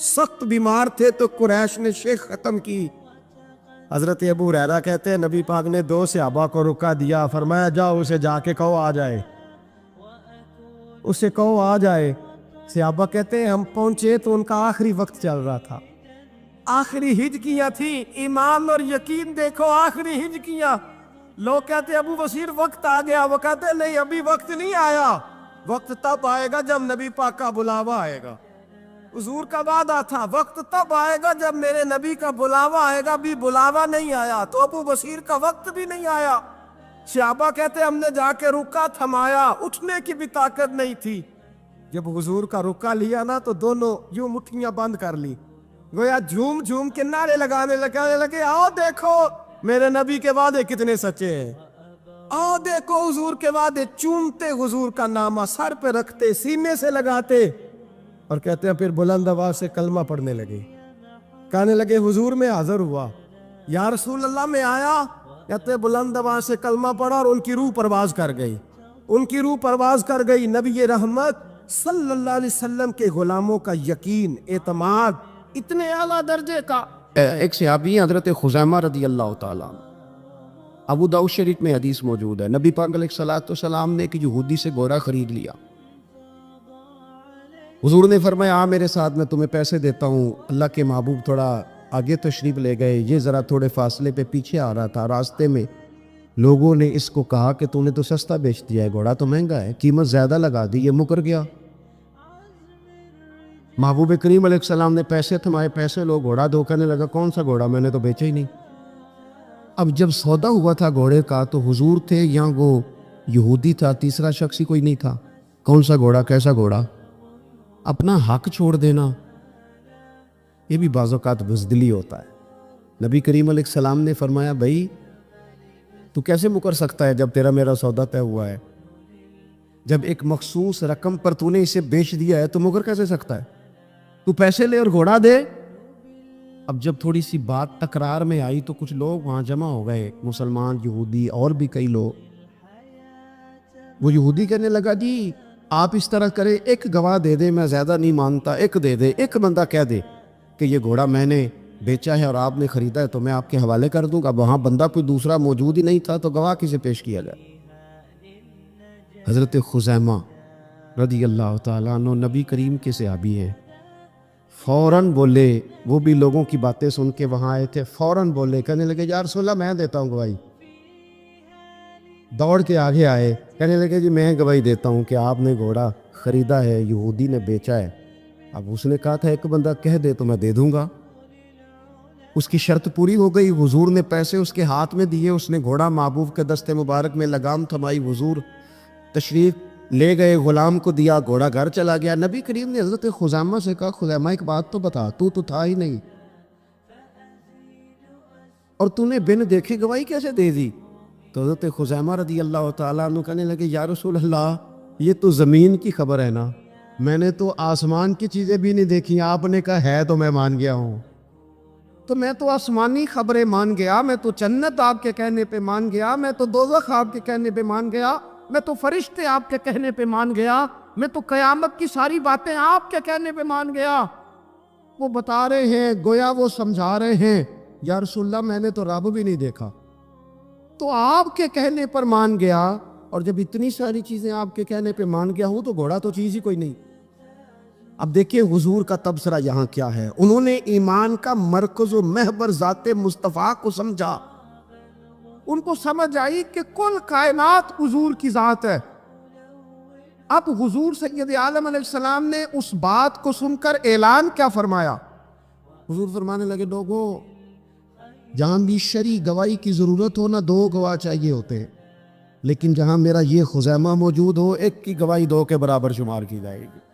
سخت بیمار تھے, تو قریش نے شیخ ختم کی. حضرت ابو ہریرہ کہتے ہیں نبی پاک نے 2 صحابہ کو رکا دیا, فرمایا جاؤ اسے جا کے کہو آ جائے, اسے کہو آ جائے. صحابہ کہتے ہیں ہم پہنچے تو ان کا آخری وقت چل رہا تھا, آخری ہجکیاں تھیں. ایمان اور یقین دیکھو, آخری ہجکیاں. لوگ کہتے ہیں ابو بصیر وقت آ گیا, وہ کہتے ہیں نہیں ابھی وقت نہیں آیا, وقت تب آئے گا جب نبی پاک کا بلاوا آئے گا. حضور کا وعدہ تھا وقت تب آئے گا جب میرے نبی کا بلاوا آئے گا, بھی بلاوا نہیں آیا تو ابو بصیر کا وقت بھی نہیں آیا. صحابہ کہتے ہم نے جا کے رکا تھمایا, اٹھنے کی بھی طاقت نہیں تھی. جب حضور کا رکا لیا نا تو دونوں یوں مٹھیاں بند کر لی, گویا جھوم جھوم کے نعرے لگانے لگے آؤ دیکھو میرے نبی کے وعدے کتنے سچے ہیں, آؤ دیکھو حضور کے وعدے. چومتے حضور کا نامہ سر پہ رکھتے, سینے سے لگاتے, اور کہتے ہیں پھر بلند آواز سے کلمہ پڑھنے لگے. کہنے لگے حضور میں حاضر ہوا, یا رسول اللہ میں آیا. کہتے ہیں بلند آواز سے کلمہ پڑھا اور ان کی روح پرواز کر گئی, ان کی روح پرواز کر گئی. نبی رحمت صلی اللہ علیہ وسلم کے غلاموں کا یقین, اعتماد اتنے اعلیٰ درجے کا. ایک صحابی حضرت خزیمہ رضی اللہ تعالیٰ, ابو داؤد شریف میں حدیث موجود ہے, نبی پاک علیہ السلام نے ایک یہودی سے گورا خرید لیا. حضور نے فرمایا آ میرے ساتھ, میں تمہیں پیسے دیتا ہوں. اللہ کے محبوب تھوڑا آگے تشریف لے گئے, یہ ذرا تھوڑے فاصلے پہ پیچھے آ رہا تھا. راستے میں لوگوں نے اس کو کہا کہ تو نے تو سستا بیچ دیا ہے, گھوڑا تو مہنگا ہے, قیمت زیادہ لگا دی. یہ مکر گیا. محبوب کریم علیہ السلام نے پیسے تھمائے، پیسے لو، گھوڑا دو، کہنے لگا کون سا گھوڑا، میں نے تو بیچا ہی نہیں۔ اب جب سودا ہوا تھا گھوڑے کا تو حضور تھے یا وہ یہودی تھا، تیسرا شخص ہی کوئی نہیں تھا، کون سا گھوڑا، کیسا گھوڑا؟ اپنا حق چھوڑ دینا یہ بھی بعض اوقات بزدلی ہوتا ہے۔ نبی کریم علیہ السلام نے فرمایا بھائی تو کیسے مکر سکتا ہے جب تیرا میرا سودا طے ہوا ہے؟ جب ایک مخصوص رقم پر تو نے اسے بیچ دیا ہے تو مکر کیسے سکتا ہے؟ تو پیسے لے اور گھوڑا دے۔ اب جب تھوڑی سی بات تکرار میں آئی تو کچھ لوگ وہاں جمع ہو گئے، مسلمان، یہودی اور بھی کئی لوگ۔ وہ یہودی کہنے لگا جی آپ اس طرح کریں، ایک گواہ دے دے، میں زیادہ نہیں مانتا، ایک دے دے، ایک بندہ کہہ دے کہ یہ گھوڑا میں نے بیچا ہے اور آپ نے خریدا ہے تو میں آپ کے حوالے کر دوں گا۔ وہاں بندہ کوئی دوسرا موجود ہی نہیں تھا تو گواہ کسے پیش کیا جائے؟ حضرت خزیمہ رضی اللہ تعالیٰ عنہ نبی کریم کے صحابی ہیں، فوراً بولے، وہ بھی لوگوں کی باتیں سن کے وہاں آئے تھے، فوراً بولے، کہنے لگے یا رسول اللہ میں دیتا ہوں گواہی۔ دوڑ کے آگے آئے، کہنے لگے جی میں گواہی دیتا ہوں کہ آپ نے گھوڑا خریدا ہے، یہودی نے بیچا ہے۔ اب اس نے کہا تھا ایک بندہ کہہ دے تو میں دے دوں گا۔ اس کی شرط پوری ہو گئی، حضور نے پیسے اس کے ہاتھ میں دیے، اس نے گھوڑا محبوب کے دستے مبارک میں لگام تھمائی، حضور تشریف لے گئے، غلام کو دیا، گھوڑا گھر چلا گیا۔ نبی کریم نے حضرت خزیمہ سے کہا خزیمہ ایک بات تو بتا، تو تھا ہی نہیں اور تو نے بن دیکھے گواہی کیسے دے دی؟ تو حضرت خزیمہ رضی اللہ تعالیٰ عنہ کہنے لگے یا رسول اللہ یہ تو زمین کی خبر ہے نا، میں نے تو آسمان کی چیزیں بھی نہیں دیکھی، آپ نے کہا ہے تو میں مان گیا ہوں، تو میں تو آسمانی خبریں مان گیا، میں تو جنت آپ کے کہنے پہ مان گیا، میں تو دوزخ آپ کے کہنے پہ مان گیا، میں تو فرشتے آپ کے کہنے پہ مان گیا، میں تو قیامت کی ساری باتیں آپ کے کہنے پہ مان گیا۔ وہ بتا رہے ہیں، گویا وہ سمجھا رہے ہیں یا رسول اللہ میں نے تو رب بھی نہیں دیکھا، تو آپ کے کہنے پر مان گیا، اور جب اتنی ساری چیزیں آپ کے کہنے پہ مان گیا ہوں تو گھوڑا تو چیز ہی کوئی نہیں۔ اب دیکھیں حضور کا تبصرہ یہاں کیا ہے، انہوں نے ایمان کا مرکز و محور ذات مصطفیٰ کو سمجھا، ان کو سمجھ آئی کہ کل کائنات حضور کی ذات ہے۔ اب حضور سید عالم علیہ السلام نے اس بات کو سن کر اعلان کیا فرمایا؟ حضور فرمانے لگے لوگوں جہاں بھی شرعی گواہی کی ضرورت ہو نہ دو گواہ چاہیے ہوتے ہیں، لیکن جہاں میرا یہ خزیمہ موجود ہو ایک کی گواہی دو کے برابر شمار کی جائے گی۔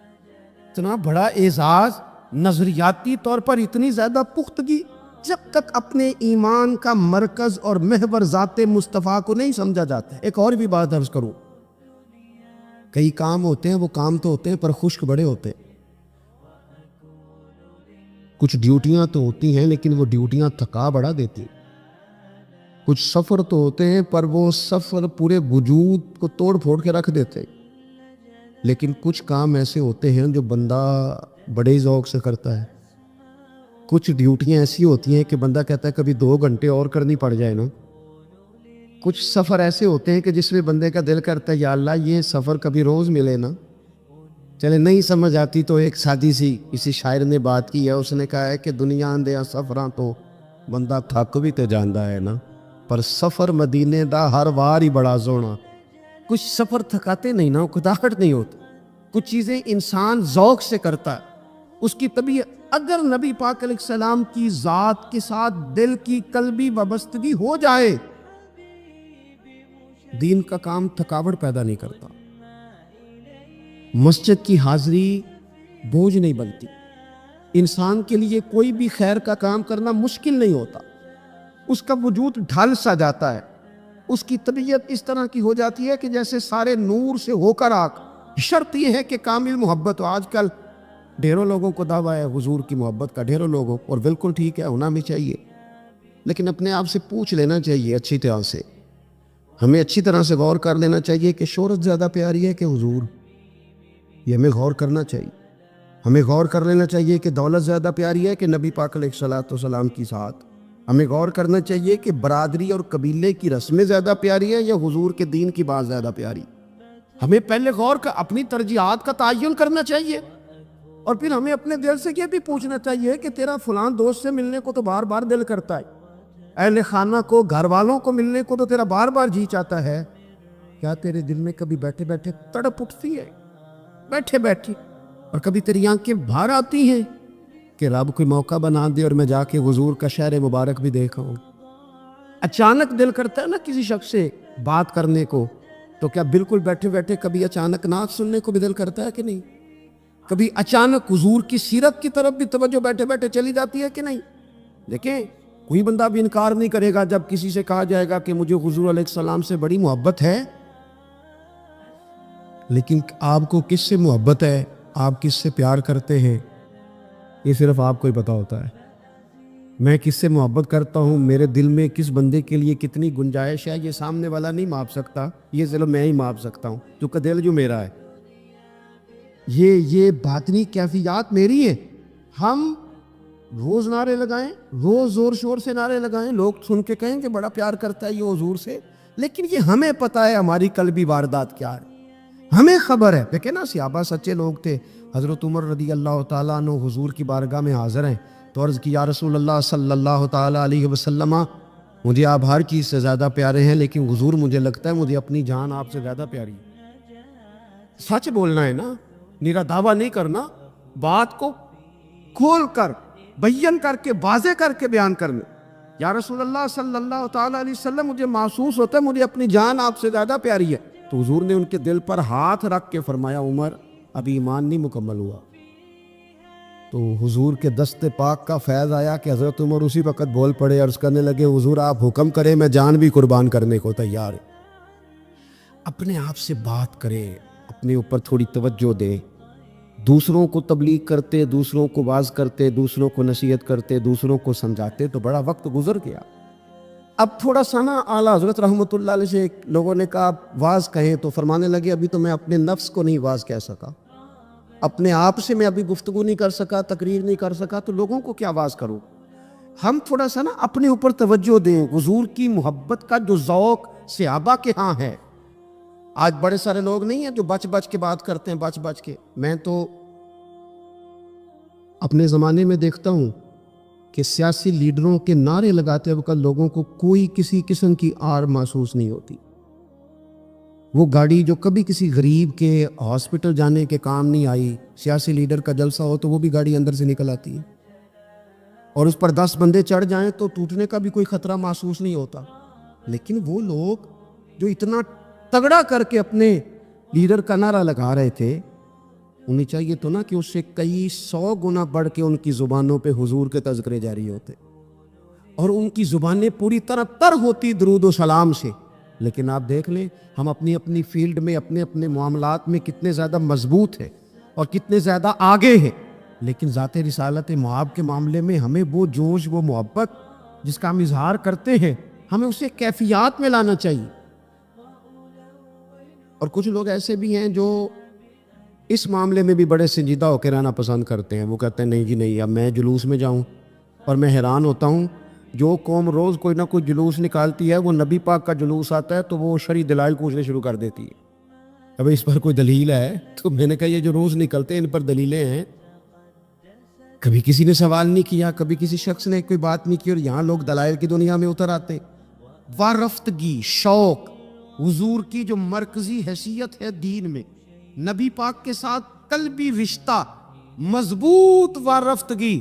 اتنا بڑا اعزاز، نظریاتی طور پر اتنی زیادہ پختگی، جب تک اپنے ایمان کا مرکز اور محور ذات مصطفیٰ کو نہیں سمجھا جاتا ہے۔ ایک اور بھی بات عرض کروں، کئی کام ہوتے ہیں، وہ کام تو ہوتے ہیں پر خشک بڑے ہوتے ہیں، کچھ ڈیوٹیاں تو ہوتی ہیں لیکن وہ ڈیوٹیاں تھکا بڑا دیتی ہیں، کچھ سفر تو ہوتے ہیں پر وہ سفر پورے وجود کو توڑ پھوڑ کے رکھ دیتے ہیں، لیکن کچھ کام ایسے ہوتے ہیں جو بندہ بڑے ذوق سے کرتا ہے، کچھ ڈیوٹیاں ایسی ہوتی ہیں کہ بندہ کہتا ہے کبھی 2 گھنٹے اور کرنی پڑ جائے نا، کچھ سفر ایسے ہوتے ہیں کہ جس میں بندے کا دل کرتا ہے یا اللہ یہ سفر کبھی روز ملے نا۔ چلے نہیں سمجھ آتی تو ایک سادی سی کسی شاعر نے بات کی ہے، اس نے کہا ہے کہ دنیا اندیا سفراں تو بندہ تھک بھی تے جاندا ہے نا، پر سفر مدینے دا ہر وار ہی بڑا سونا۔ کچھ سفر تھکاتے نہیں نا، اکتاہٹ نہیں ہوتی، کچھ چیزیں انسان ذوق سے کرتا ہے، اس کی طبیعت۔ اگر نبی پاک علیہ السلام کی ذات کے ساتھ دل کی قلبی وابستگی ہو جائے، دین کا کام تھکاوٹ پیدا نہیں کرتا، مسجد کی حاضری بوجھ نہیں بنتی، انسان کے لیے کوئی بھی خیر کا کام کرنا مشکل نہیں ہوتا، اس کا وجود ڈھل سا جاتا ہے، اس کی طبیعت اس طرح کی ہو جاتی ہے کہ جیسے سارے نور سے ہو کر آگ۔ شرط یہ ہے کہ کامل محبت ہو۔ آج کل ڈھیروں لوگوں کو دعویٰ ہے حضور کی محبت کا، ڈھیروں لوگوں، اور بالکل ٹھیک ہے، ہونا بھی چاہیے، لیکن اپنے آپ سے پوچھ لینا چاہیے اچھی طرح سے، ہمیں اچھی طرح سے غور کر لینا چاہیے کہ شہرت زیادہ پیاری ہے کہ حضور، یہ ہمیں غور کرنا چاہیے۔ ہمیں غور کر لینا چاہیے کہ دولت زیادہ پیاری ہے کہ نبی پاک علیہ الصلوۃ والسلام کی ساتھ۔ ہمیں غور کرنا چاہیے کہ برادری اور قبیلے کی رسمیں زیادہ پیاری ہیں یا حضور کے دین کی بات زیادہ پیاری۔ ہمیں پہلے غور کا اپنی ترجیحات کا تعین کرنا چاہیے، اور پھر ہمیں اپنے دل سے یہ بھی پوچھنا چاہیے کہ تیرا فلاں دوست سے ملنے کو تو بار بار دل کرتا ہے، اہل خانہ کو، گھر والوں کو ملنے کو تو تیرا بار بار جی چاہتا ہے، کیا تیرے دل میں کبھی بیٹھے بیٹھے تڑپ اٹھتی ہے؟ بیٹھے بیٹھی اور کبھی تیری آنکھیں باہر آتی ہیں کہ رب کوئی موقع بنا دے اور میں جا کے حضور کا شہر مبارک بھی دیکھا ہوں. اچانک دل کرتا ہے نا کسی شخص سے بات کرنے کو، تو کیا بالکل بیٹھے بیٹھے کبھی اچانک نعت سننے کو بھی دل کرتا ہے کہ نہیں؟ کبھی اچانک حضور کی سیرت کی طرف بھی توجہ بیٹھے بیٹھے چلی جاتی ہے کہ نہیں؟ دیکھیں، کوئی بندہ بھی انکار نہیں کرے گا جب کسی سے کہا جائے گا کہ مجھے حضور علیہ السلام سے بڑی محبت ہے، لیکن آپ کو کس سے محبت ہے، آپ کس سے پیار کرتے ہیں، یہ صرف آپ کو ہی پتہ ہوتا ہے. میں کس سے محبت کرتا ہوں، میرے دل میں کس بندے کے لیے کتنی گنجائش ہے، یہ سامنے والا نہیں ماپ سکتا، یہ صرف میں ہی ماپ سکتا ہوں، کیونکہ دل جو میرا ہے. یہ باطنی کیفیات میری ہیں. ہم روز نعرے لگائیں، روز زور شور سے نعرے لگائیں، لوگ سن کے کہیں کہ بڑا پیار کرتا ہے یہ حضور سے، لیکن یہ ہمیں پتہ ہے ہماری قلبی واردات کیا ہے، ہمیں خبر ہے. دیکھیں نا، صحابہ سچے لوگ تھے. حضرت عمر رضی اللہ تعالیٰ عنہ حضور کی بارگاہ میں حاضر ہیں تو عرض کی یا رسول اللہ صلی اللہ تعالیٰ علیہ وسلم، مجھے آپ ہر چیز سے زیادہ پیارے ہیں، لیکن حضور مجھے لگتا ہے مجھے اپنی جان آپ سے زیادہ پیاری ہے. سچ بولنا ہے نا، میرا دعویٰ نہیں کرنا، بات کو کھول کر بیان کر کے واضح کر کے بیان کرنا. یا رسول اللہ صلی اللہ تعالیٰ علیہ وسلم، مجھے محسوس ہوتا ہے مجھے اپنی جان آپ سے زیادہ پیاری ہے. تو حضور نے ان کے دل پر ہاتھ رکھ کے فرمایا عمر ابھی ایمان نہیں مکمل ہوا. تو حضور کے دست پاک کا فیض آیا کہ حضرت عمر اسی وقت بول پڑے، عرض کرنے لگے حضور آپ حکم کریں، میں جان بھی قربان کرنے کو تیار ہوں. اپنے آپ سے بات کریں، اپنے اوپر تھوڑی توجہ دیں. دوسروں کو تبلیغ کرتے، دوسروں کو واعظ کرتے، دوسروں کو نصیحت کرتے، دوسروں کو سمجھاتے تو بڑا وقت گزر گیا. اب تھوڑا سا نا اعلیٰ حضرت رحمۃ اللہ علیہ سے لوگوں نے کہا واعظ کہیں، تو فرمانے لگے ابھی تو میں اپنے نفس کو نہیں واعظ کہہ سکا، اپنے آپ سے میں ابھی گفتگو نہیں کر سکا، تقریر نہیں کر سکا، تو لوگوں کو کیا واعظ کروں. ہم تھوڑا سا نا اپنے اوپر توجہ دیں. حضور کی محبت کا جو ذوق صحابہ کے ہاں ہے، آج بڑے سارے لوگ نہیں ہیں جو بچ بچ کے بات کرتے ہیں، بچ بچ کے. میں تو اپنے زمانے میں دیکھتا ہوں کہ سیاسی لیڈروں کے نعرے لگاتے وقت لوگوں کو کوئی کسی قسم کی آر محسوس نہیں ہوتی. وہ گاڑی جو کبھی کسی غریب کے ہاسپٹل جانے کے کام نہیں آئی، سیاسی لیڈر کا جلسہ ہو تو وہ بھی گاڑی اندر سے نکل آتی ہے، اور اس پر 10 بندے چڑھ جائیں تو ٹوٹنے کا بھی کوئی خطرہ محسوس نہیں ہوتا. لیکن وہ لوگ جو اتنا تگڑا کر کے اپنے لیڈر کا نعرہ لگا رہے تھے، انہیں چاہیے تو نا کہ اس سے کئی 100 گنا بڑھ کے ان کی زبانوں پہ حضور کے تذکرے جاری ہوتے، اور ان کی زبانیں پوری طرح تر ہوتی درود و سلام سے. لیکن آپ دیکھ لیں ہم اپنی اپنی فیلڈ میں، اپنے اپنے معاملات میں کتنے زیادہ مضبوط ہیں اور کتنے زیادہ آگے ہیں، لیکن ذات رسالت معاب کے معاملے میں ہمیں وہ جوش، وہ محبت جس کا ہم اظہار کرتے ہیں، ہمیں اسے کیفیات میں لانا چاہیے. اور کچھ لوگ ایسے بھی ہیں جو اس معاملے میں بھی بڑے سنجیدہ ہو کے رہنا پسند کرتے ہیں. وہ کہتے ہیں نہیں جی نہیں، اب میں جلوس میں جاؤں. اور میں حیران ہوتا ہوں، جو قوم روز کوئی نہ کوئی جلوس نکالتی ہے، وہ نبی پاک کا جلوس آتا ہے تو وہ شرعی دلائل پوچھنے شروع کر دیتی ہے. اب اس پر کوئی دلیل ہے؟ تو میں نے کہا یہ جو روز نکلتے ہیں ان پر دلیلیں ہیں؟ کبھی کسی نے سوال نہیں کیا، کبھی کسی شخص نے کوئی بات نہیں کی، اور یہاں لوگ دلائل کی دنیا میں اتر آتے. وارفتگی، شوق، حضور کی جو مرکزی حیثیت ہے دین میں، نبی پاک کے ساتھ قلبی رشتہ، مضبوط وارفتگی.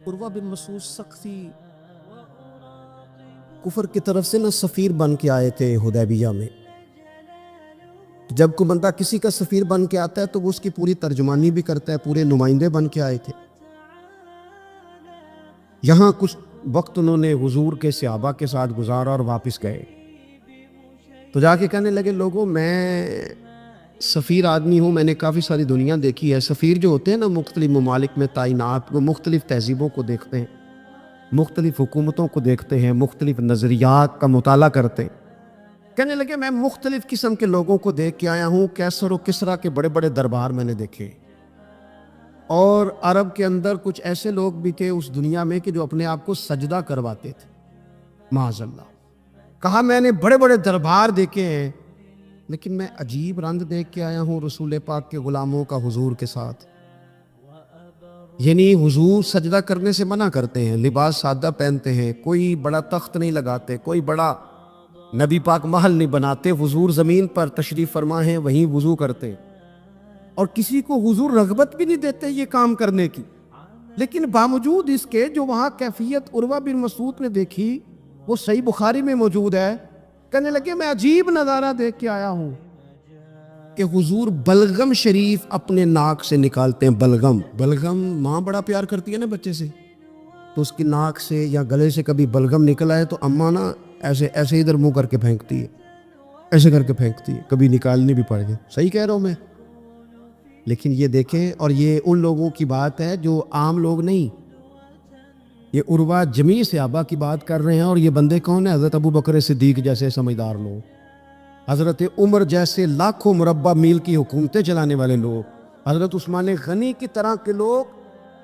عروہ بن مسعود سقفی کفر کی طرف سے نہ سفیر بن کے آئے تھے حدیبیہ میں. جب کوئی بندہ کسی کا سفیر بن کے آتا ہے تو وہ اس کی پوری ترجمانی بھی کرتا ہے، پورے نمائندے بن کے آئے تھے. یہاں کچھ وقت انہوں نے حضور کے صحابہ کے ساتھ گزارا اور واپس گئے. تو جا کے کہنے لگے لوگوں میں سفیر آدمی ہوں، میں نے کافی ساری دنیا دیکھی ہے. سفیر جو ہوتے ہیں نا مختلف ممالک میں تعینات، وہ مختلف تہذیبوں کو دیکھتے ہیں، مختلف حکومتوں کو دیکھتے ہیں، مختلف نظریات کا مطالعہ کرتے ہیں. کہنے لگے میں مختلف قسم کے لوگوں کو دیکھ کے آیا ہوں، کیسر و کسرا کے بڑے بڑے دربار میں نے دیکھے، اور عرب کے اندر کچھ ایسے لوگ بھی تھے اس دنیا میں کہ جو اپنے آپ کو سجدہ کرواتے تھے، معاذ اللہ. کہا میں نے بڑے بڑے دربار دیکھے ہیں، لیکن میں عجیب رنگ دیکھ کے آیا ہوں رسول پاک کے غلاموں کا حضور کے ساتھ. یعنی حضور سجدہ کرنے سے منع کرتے ہیں، لباس سادہ پہنتے ہیں، کوئی بڑا تخت نہیں لگاتے، کوئی بڑا نبی پاک محل نہیں بناتے. حضور زمین پر تشریف فرما ہیں، وہیں وضو کرتے. اور کسی کو حضور رغبت بھی نہیں دیتے یہ کام کرنے کی، لیکن باوجود اس کے جو وہاں کیفیت عروہ بن مسعود نے دیکھی وہ صحیح بخاری میں موجود ہے۔ کہنے لگے میں عجیب نظارہ دیکھ کے آیا ہوں کہ حضور بلغم شریف اپنے ناک سے نکالتے ہیں۔ بلغم ماں بڑا پیار کرتی ہے نا بچے سے، تو اس کی ناک سے یا گلے سے کبھی بلغم نکل آئے تو اماں نا ایسے ادھر منہ کر کے پھینکتی ہے، ایسے کر کے پھینکتی ہے، کبھی نکالنی بھی پڑ جائے۔ صحیح کہہ رہا ہوں میں؟ لیکن یہ دیکھیں، اور یہ ان لوگوں کی بات ہے جو عام لوگ نہیں، یہ عروہ جمیع صحابہ کی بات کر رہے ہیں، اور یہ بندے کون ہیں؟ حضرت ابو بکر صدیق جیسے سمجھدار لوگ، حضرت عمر جیسے لاکھوں مربع میل کی حکومتیں چلانے والے لوگ، حضرت عثمان غنی کی طرح کے لوگ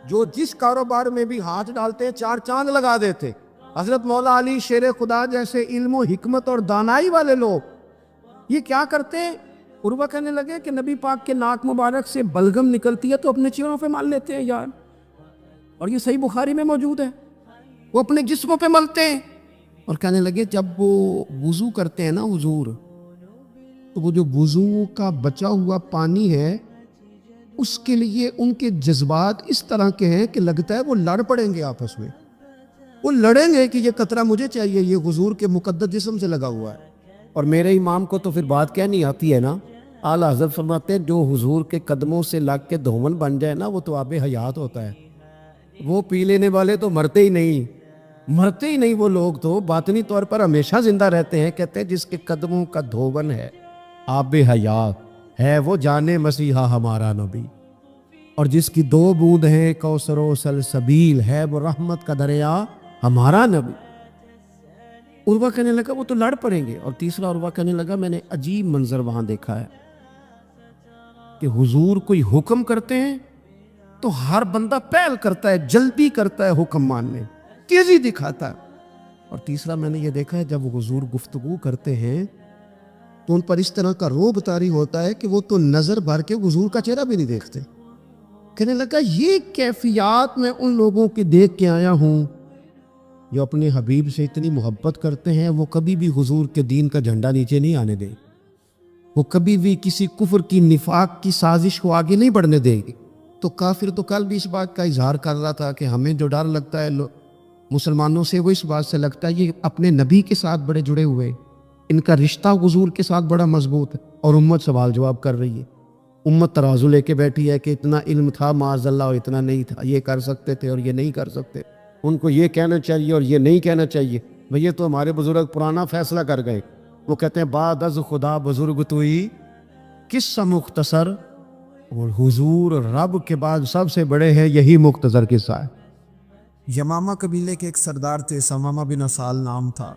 جو جس کاروبار میں بھی ہاتھ ڈالتے ہیں 4 چاند لگا دیتے، حضرت مولا علی شیر خدا جیسے علم و حکمت اور دانائی والے لوگ، یہ کیا کرتے ہیں؟ عروہ کہنے لگے کہ نبی پاک کے ناک مبارک سے بلغم نکلتی ہے تو اپنے چہروں پہ مال لیتے ہیں یار، اور یہ صحیح بخاری میں موجود ہے، وہ اپنے جسموں پہ ملتے ہیں۔ اور کہنے لگے جب وہ وضو کرتے ہیں نا حضور، تو وہ جو وضو کا بچا ہوا پانی ہے اس کے لیے ان کے جذبات اس طرح کے ہیں کہ لگتا ہے وہ لڑ پڑیں گے آپس میں، وہ لڑیں گے کہ یہ قطرہ مجھے چاہیے، یہ حضور کے مقدس جسم سے لگا ہوا ہے۔ اور میرے امام کو تو پھر بات کہنی آتی ہے نا، اعلیٰ حضرت فرماتے ہیں جو حضور کے قدموں سے لگ کے دھومن بن جائے نا وہ تو آب حیات ہوتا ہے، وہ پی لینے والے تو مرتے ہی نہیں، وہ لوگ تو باطنی طور پر ہمیشہ زندہ رہتے ہیں۔ کہتے ہیں جس کے قدموں کا دھوون ہے آب حیات ہے وہ جانے مسیحا ہمارا نبی، اور جس کی 2 بوند ہیں کوثر و سلسبیل ہے وہ رحمت کا دریا ہمارا نبی۔ عروہ کہنے لگا وہ تو لڑ پڑیں گے۔ اور تیسرا عروہ کہنے لگا میں نے عجیب منظر وہاں دیکھا ہے کہ حضور کوئی حکم کرتے ہیں تو ہر بندہ پہل کرتا ہے، جلدی کرتا ہے حکم ماننے، تیزی دکھاتا ہے۔ اور تیسرا میں نے یہ دیکھا ہے جب حضور گفتگو کرتے ہیں تو ان پر اس طرح کا رعب طاری ہوتا ہے کہ وہ تو نظر بھر کے حضور کا چہرہ بھی نہیں دیکھتے۔ کہنے لگا یہ کیفیات میں ان لوگوں کی دیکھ کے آیا ہوں جو اپنے حبیب سے اتنی محبت کرتے ہیں، وہ کبھی بھی حضور کے دین کا جھنڈا نیچے نہیں آنے دیں، وہ کبھی بھی کسی کفر کی نفاق کی سازش کو آگے نہیں بڑھنے دیں گے۔ تو کافر تو کل بھی اس بات کا اظہار کر رہا تھا کہ ہمیں جو ڈر لگتا ہے مسلمانوں سے وہ اس بات سے لگتا ہے یہ اپنے نبی کے ساتھ بڑے جڑے ہوئے، ان کا رشتہ حضور کے ساتھ بڑا مضبوط ہے، اور امت سوال جواب کر رہی ہے، امت ترازو لے کے بیٹھی ہے کہ اتنا علم تھا معاذ اللہ اور اتنا نہیں تھا، یہ کر سکتے تھے اور یہ نہیں کر سکتے، ان کو یہ کہنا چاہیے اور یہ نہیں کہنا چاہیے۔ بھئی یہ تو ہمارے بزرگ پرانا فیصلہ کر گئے، وہ کہتے ہیں بعد از خدا بزرگ توئی قصہ مختصر، اور حضور رب کے بعد سب سے بڑے ہیں، یہی مختصر قصہ ہے۔ یمامہ قبیلے کے ایک سردار تھے، ثمامہ بن اسال نام تھا،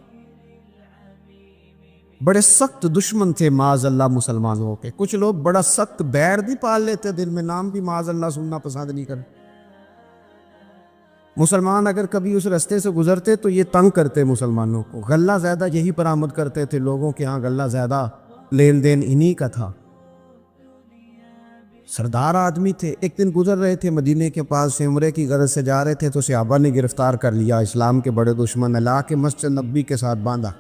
بڑے سخت دشمن تھے معاذ اللہ مسلمانوں کے۔ کچھ لوگ بڑا سخت بیر بھی پال لیتے دل میں، نام بھی معاذ اللہ سننا پسند نہیں کرتے۔ مسلمان اگر کبھی اس رستے سے گزرتے تو یہ تنگ کرتے مسلمانوں کو، غلہ زیادہ یہی برآمد کرتے تھے، لوگوں کے ہاں غلہ زیادہ لین دین انہی کا تھا۔ سردار آدمی تھے، ایک دن گزر رہے تھے مدینے کے پاس سے، عمرے کی غرض سے جا رہے تھے تو صحابہ نے گرفتار کر لیا، اسلام کے بڑے دشمن، لا کے مسجد نبوی کے ساتھ باندھا،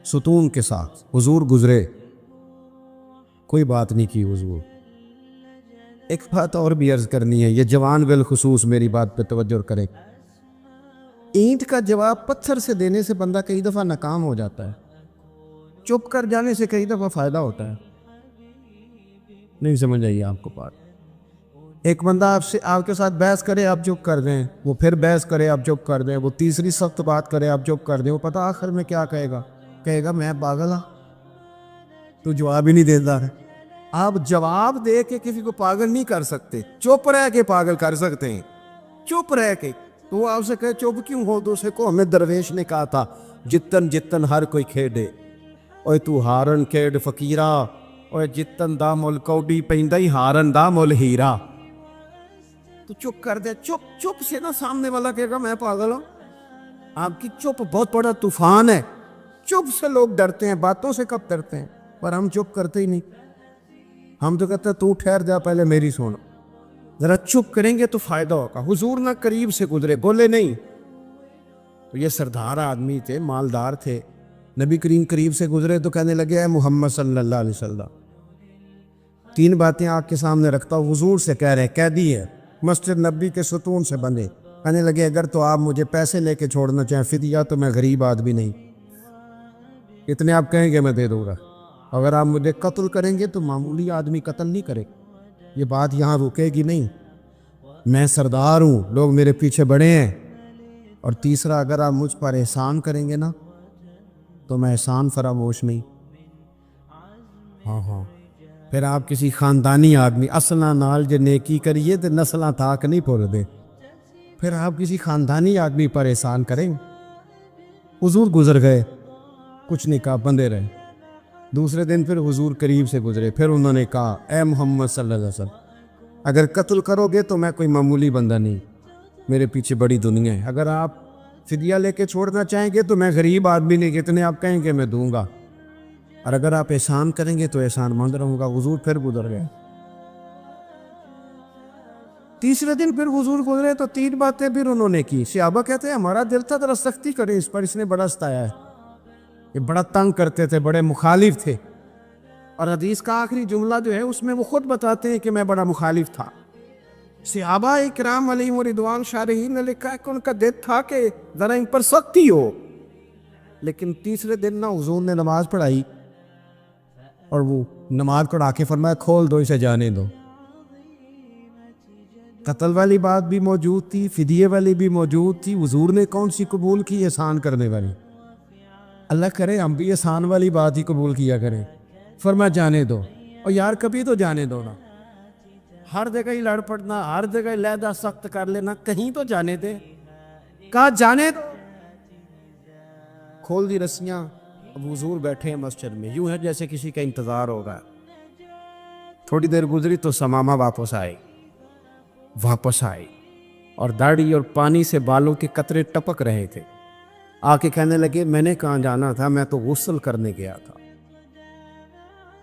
ستون کے ساتھ۔ حضور گزرے، کوئی بات نہیں کی حضور۔ ایک بات اور بھی عرض کرنی ہے، یہ جوان بالخصوص میری بات پہ توجہ کریں، اینٹ کا جواب پتھر سے دینے سے بندہ کئی دفعہ ناکام ہو جاتا ہے، چپ کر جانے سے کئی دفعہ فائدہ ہوتا ہے۔ نہیں سمجھ آئیے آپ کو بات؟ ایک بندہ آپ کے ساتھ بحث کرے آپ چپ کر دیں، وہ پھر بحث کرے آپ چپ کر دیں، وہ تیسری سخت بات کرے آپ چپ کر دیں، وہ پتہ آخر میں کیا کہے گا میں پاگل ہوں، تو جواب ہی نہیں دیتا ہے۔ آپ جواب دے کے کسی کو پاگل نہیں کر سکتے، چپ رہ کے پاگل کر سکتے ہیں، چپ رہ کے۔ تو وہ آپ سے کہے چپ کیوں ہو، تو اسے کو ہمیں درویش نے کہا تھا جتن جتن ہر کوئی کھیڑے، اوے تو ہارن کھیڑ فقیرہ، اوے جتن دا مل کوڈی پیندا ہی ہارن دا مل ہیرا۔ تو چپ کر دے، چپ سے نا سامنے والا کہے گا میں پاگل ہوں۔ آپ کی چپ بہت بڑا طوفان ہے، چپ سے لوگ ڈرتے ہیں، باتوں سے کب ڈرتے ہیں، پر ہم چپ کرتے ہی نہیں، ہم تو کہتے ہیں تو ٹھہر جا پہلے میری سن، ذرا چپ کریں گے تو فائدہ ہوگا۔ حضور نہ قریب سے گزرے، بولے نہیں۔ تو یہ سردار آدمی تھے، مالدار تھے، نبی کریم قریب سے گزرے تو کہنے لگے اے محمد صلی اللہ علیہ وسلم 3 باتیں آپ کے سامنے رکھتا ہوں، حضور سے کہہ رہے قیدی ہے، مسجد نبی کے ستون سے بندے، کہنے لگے اگر تو آپ مجھے پیسے لے کے چھوڑنا چاہیں فدیہ تو میں غریب آدمی نہیں، اتنے آپ کہیں گے میں دے دوں گا، اگر آپ مجھے قتل کریں گے تو معمولی آدمی قتل نہیں کرے، یہ بات یہاں رکے گی نہیں، میں سردار ہوں، لوگ میرے پیچھے بڑے ہیں، اور تیسرا اگر آپ مجھ پر احسان کریں گے نا تو میں احسان فراموش نہیں، ہاں پھر آپ کسی خاندانی آدمی اصلاں نال جے نیکی کریے تو نسلاں تاک نہیں پھول دے، پھر آپ کسی خاندانی آدمی پر احسان کریں۔ حضور گزر گئے، کچھ نہیں کہا، بندے رہے۔ دوسرے دن پھر حضور قریب سے گزرے، پھر انہوں نے کہا اے محمد صلی اللہ علیہ وسلم اگر قتل کرو گے تو میں کوئی معمولی بندہ نہیں، میرے پیچھے بڑی دنیا ہے، اگر آپ فدیہ لے کے چھوڑنا چاہیں گے تو میں غریب آدمی نہیں، کتنے آپ کہیں گے میں دوں گا، اور اگر آپ احسان کریں گے تو احسان مند رہوں گا۔ حضور پھر گزر گئے۔ تیسرے دن پھر حضور گزرے تو 3 باتیں پھر انہوں نے کی۔ صحابہ کہتے ہیں ہمارا دل تھا ذرا سختی کریں اس پر، اس نے بڑا ستایا ہے، یہ بڑا تنگ کرتے تھے، بڑے مخالف تھے، اور حدیث کا آخری جملہ جو ہے اس میں وہ خود بتاتے ہیں کہ میں بڑا مخالف تھا۔ صحابہ اکرام علیہم رضوان شارحین نے لکھا ہے کہ ان کا دل تھا کہ ذرا ان پر سختی ہو، لیکن تیسرے دن نہ حضور نے نماز پڑھائی، اور وہ نماز پڑھا کے فرمایا کھول دو اسے، جانے دو۔ قتل والی بات بھی موجود تھی، فدیے والی بھی موجود تھی، حضور نے کون سی قبول کی؟ احسان کرنے والی۔ اللہ کرے ہم بھی احسان والی بات ہی قبول کیا کریں۔ فرمایا جانے دو، اور یار کبھی تو جانے دو نا، ہر جگہ ہی لڑ پڑنا، ہر جگہ ہی لہدہ سخت کر لینا، کہیں تو جانے دے۔ کہا جانے دو، کھول دی رسیاں، اب حضور بیٹھے ہیں مسجد میں، یوں ہے جیسے کسی کا انتظار ہوگا۔ تھوڑی دیر گزری تو ثمامہ واپس آئے اور داڑھی اور پانی سے بالوں کے قطرے ٹپک رہے تھے۔ آ کے کہنے لگے میں نے کہاں جانا تھا، میں تو غسل کرنے گیا تھا،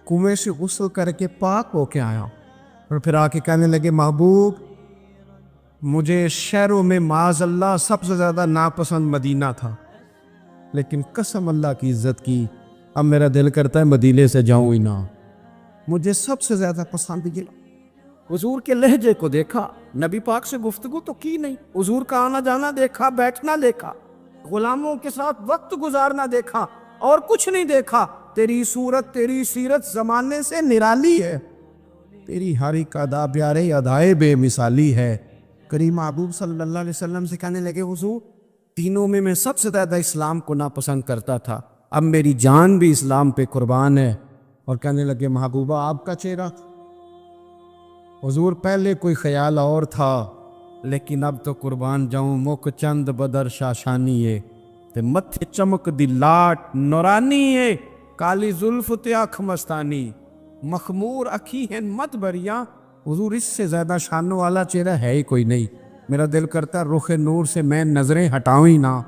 کنویں سے غسل کر کے پاک ہو کے آیا، اور پھر آ کے کہنے لگے محبوب مجھے شہروں میں معاذ اللہ سب سے زیادہ ناپسند مدینہ تھا، لیکن قسم اللہ کی عزت کی اب میرا دل کرتا ہے مدینے سے جاؤں ہی نہ، مجھے سب سے زیادہ پسند یہ۔ حضور کے لہجے کو دیکھا، نبی پاک سے گفتگو تو کی نہیں، حضور کا آنا جانا دیکھا، بیٹھنا دیکھا، غلاموں کے ساتھ وقت گزارنا دیکھا، اور کچھ نہیں دیکھا۔ تیری صورت تیری سیرت زمانے سے نرالی ہے، تیری ہر ایک ادا پیارے ادائے بے مثالی ہے۔ کریم محبوب صلی اللہ علیہ وسلم سے کہنے لگے حضور تینوں میں سب سے زیادہ اسلام کو ناپسند کرتا تھا، اب میری جان بھی اسلام پہ قربان ہے۔ اور کہنے لگے محبوبہ آپ کا چہرہ؟ حضور پہلے کوئی خیال اور تھا، لیکن اب تو قربان جاؤں، مک چند بدر شاشانی ہے تے متھے چمک دی لاٹ نورانی ہے، کالی زلف تے اکھ مستانی، مخمور اکھی ہیں مت بریاں۔ حضور اس سے زیادہ شانوں والا چہرہ ہے ہی کوئی نہیں، میرا دل کرتا رخ نور سے میں نظریں ہٹاؤں ہی نہ۔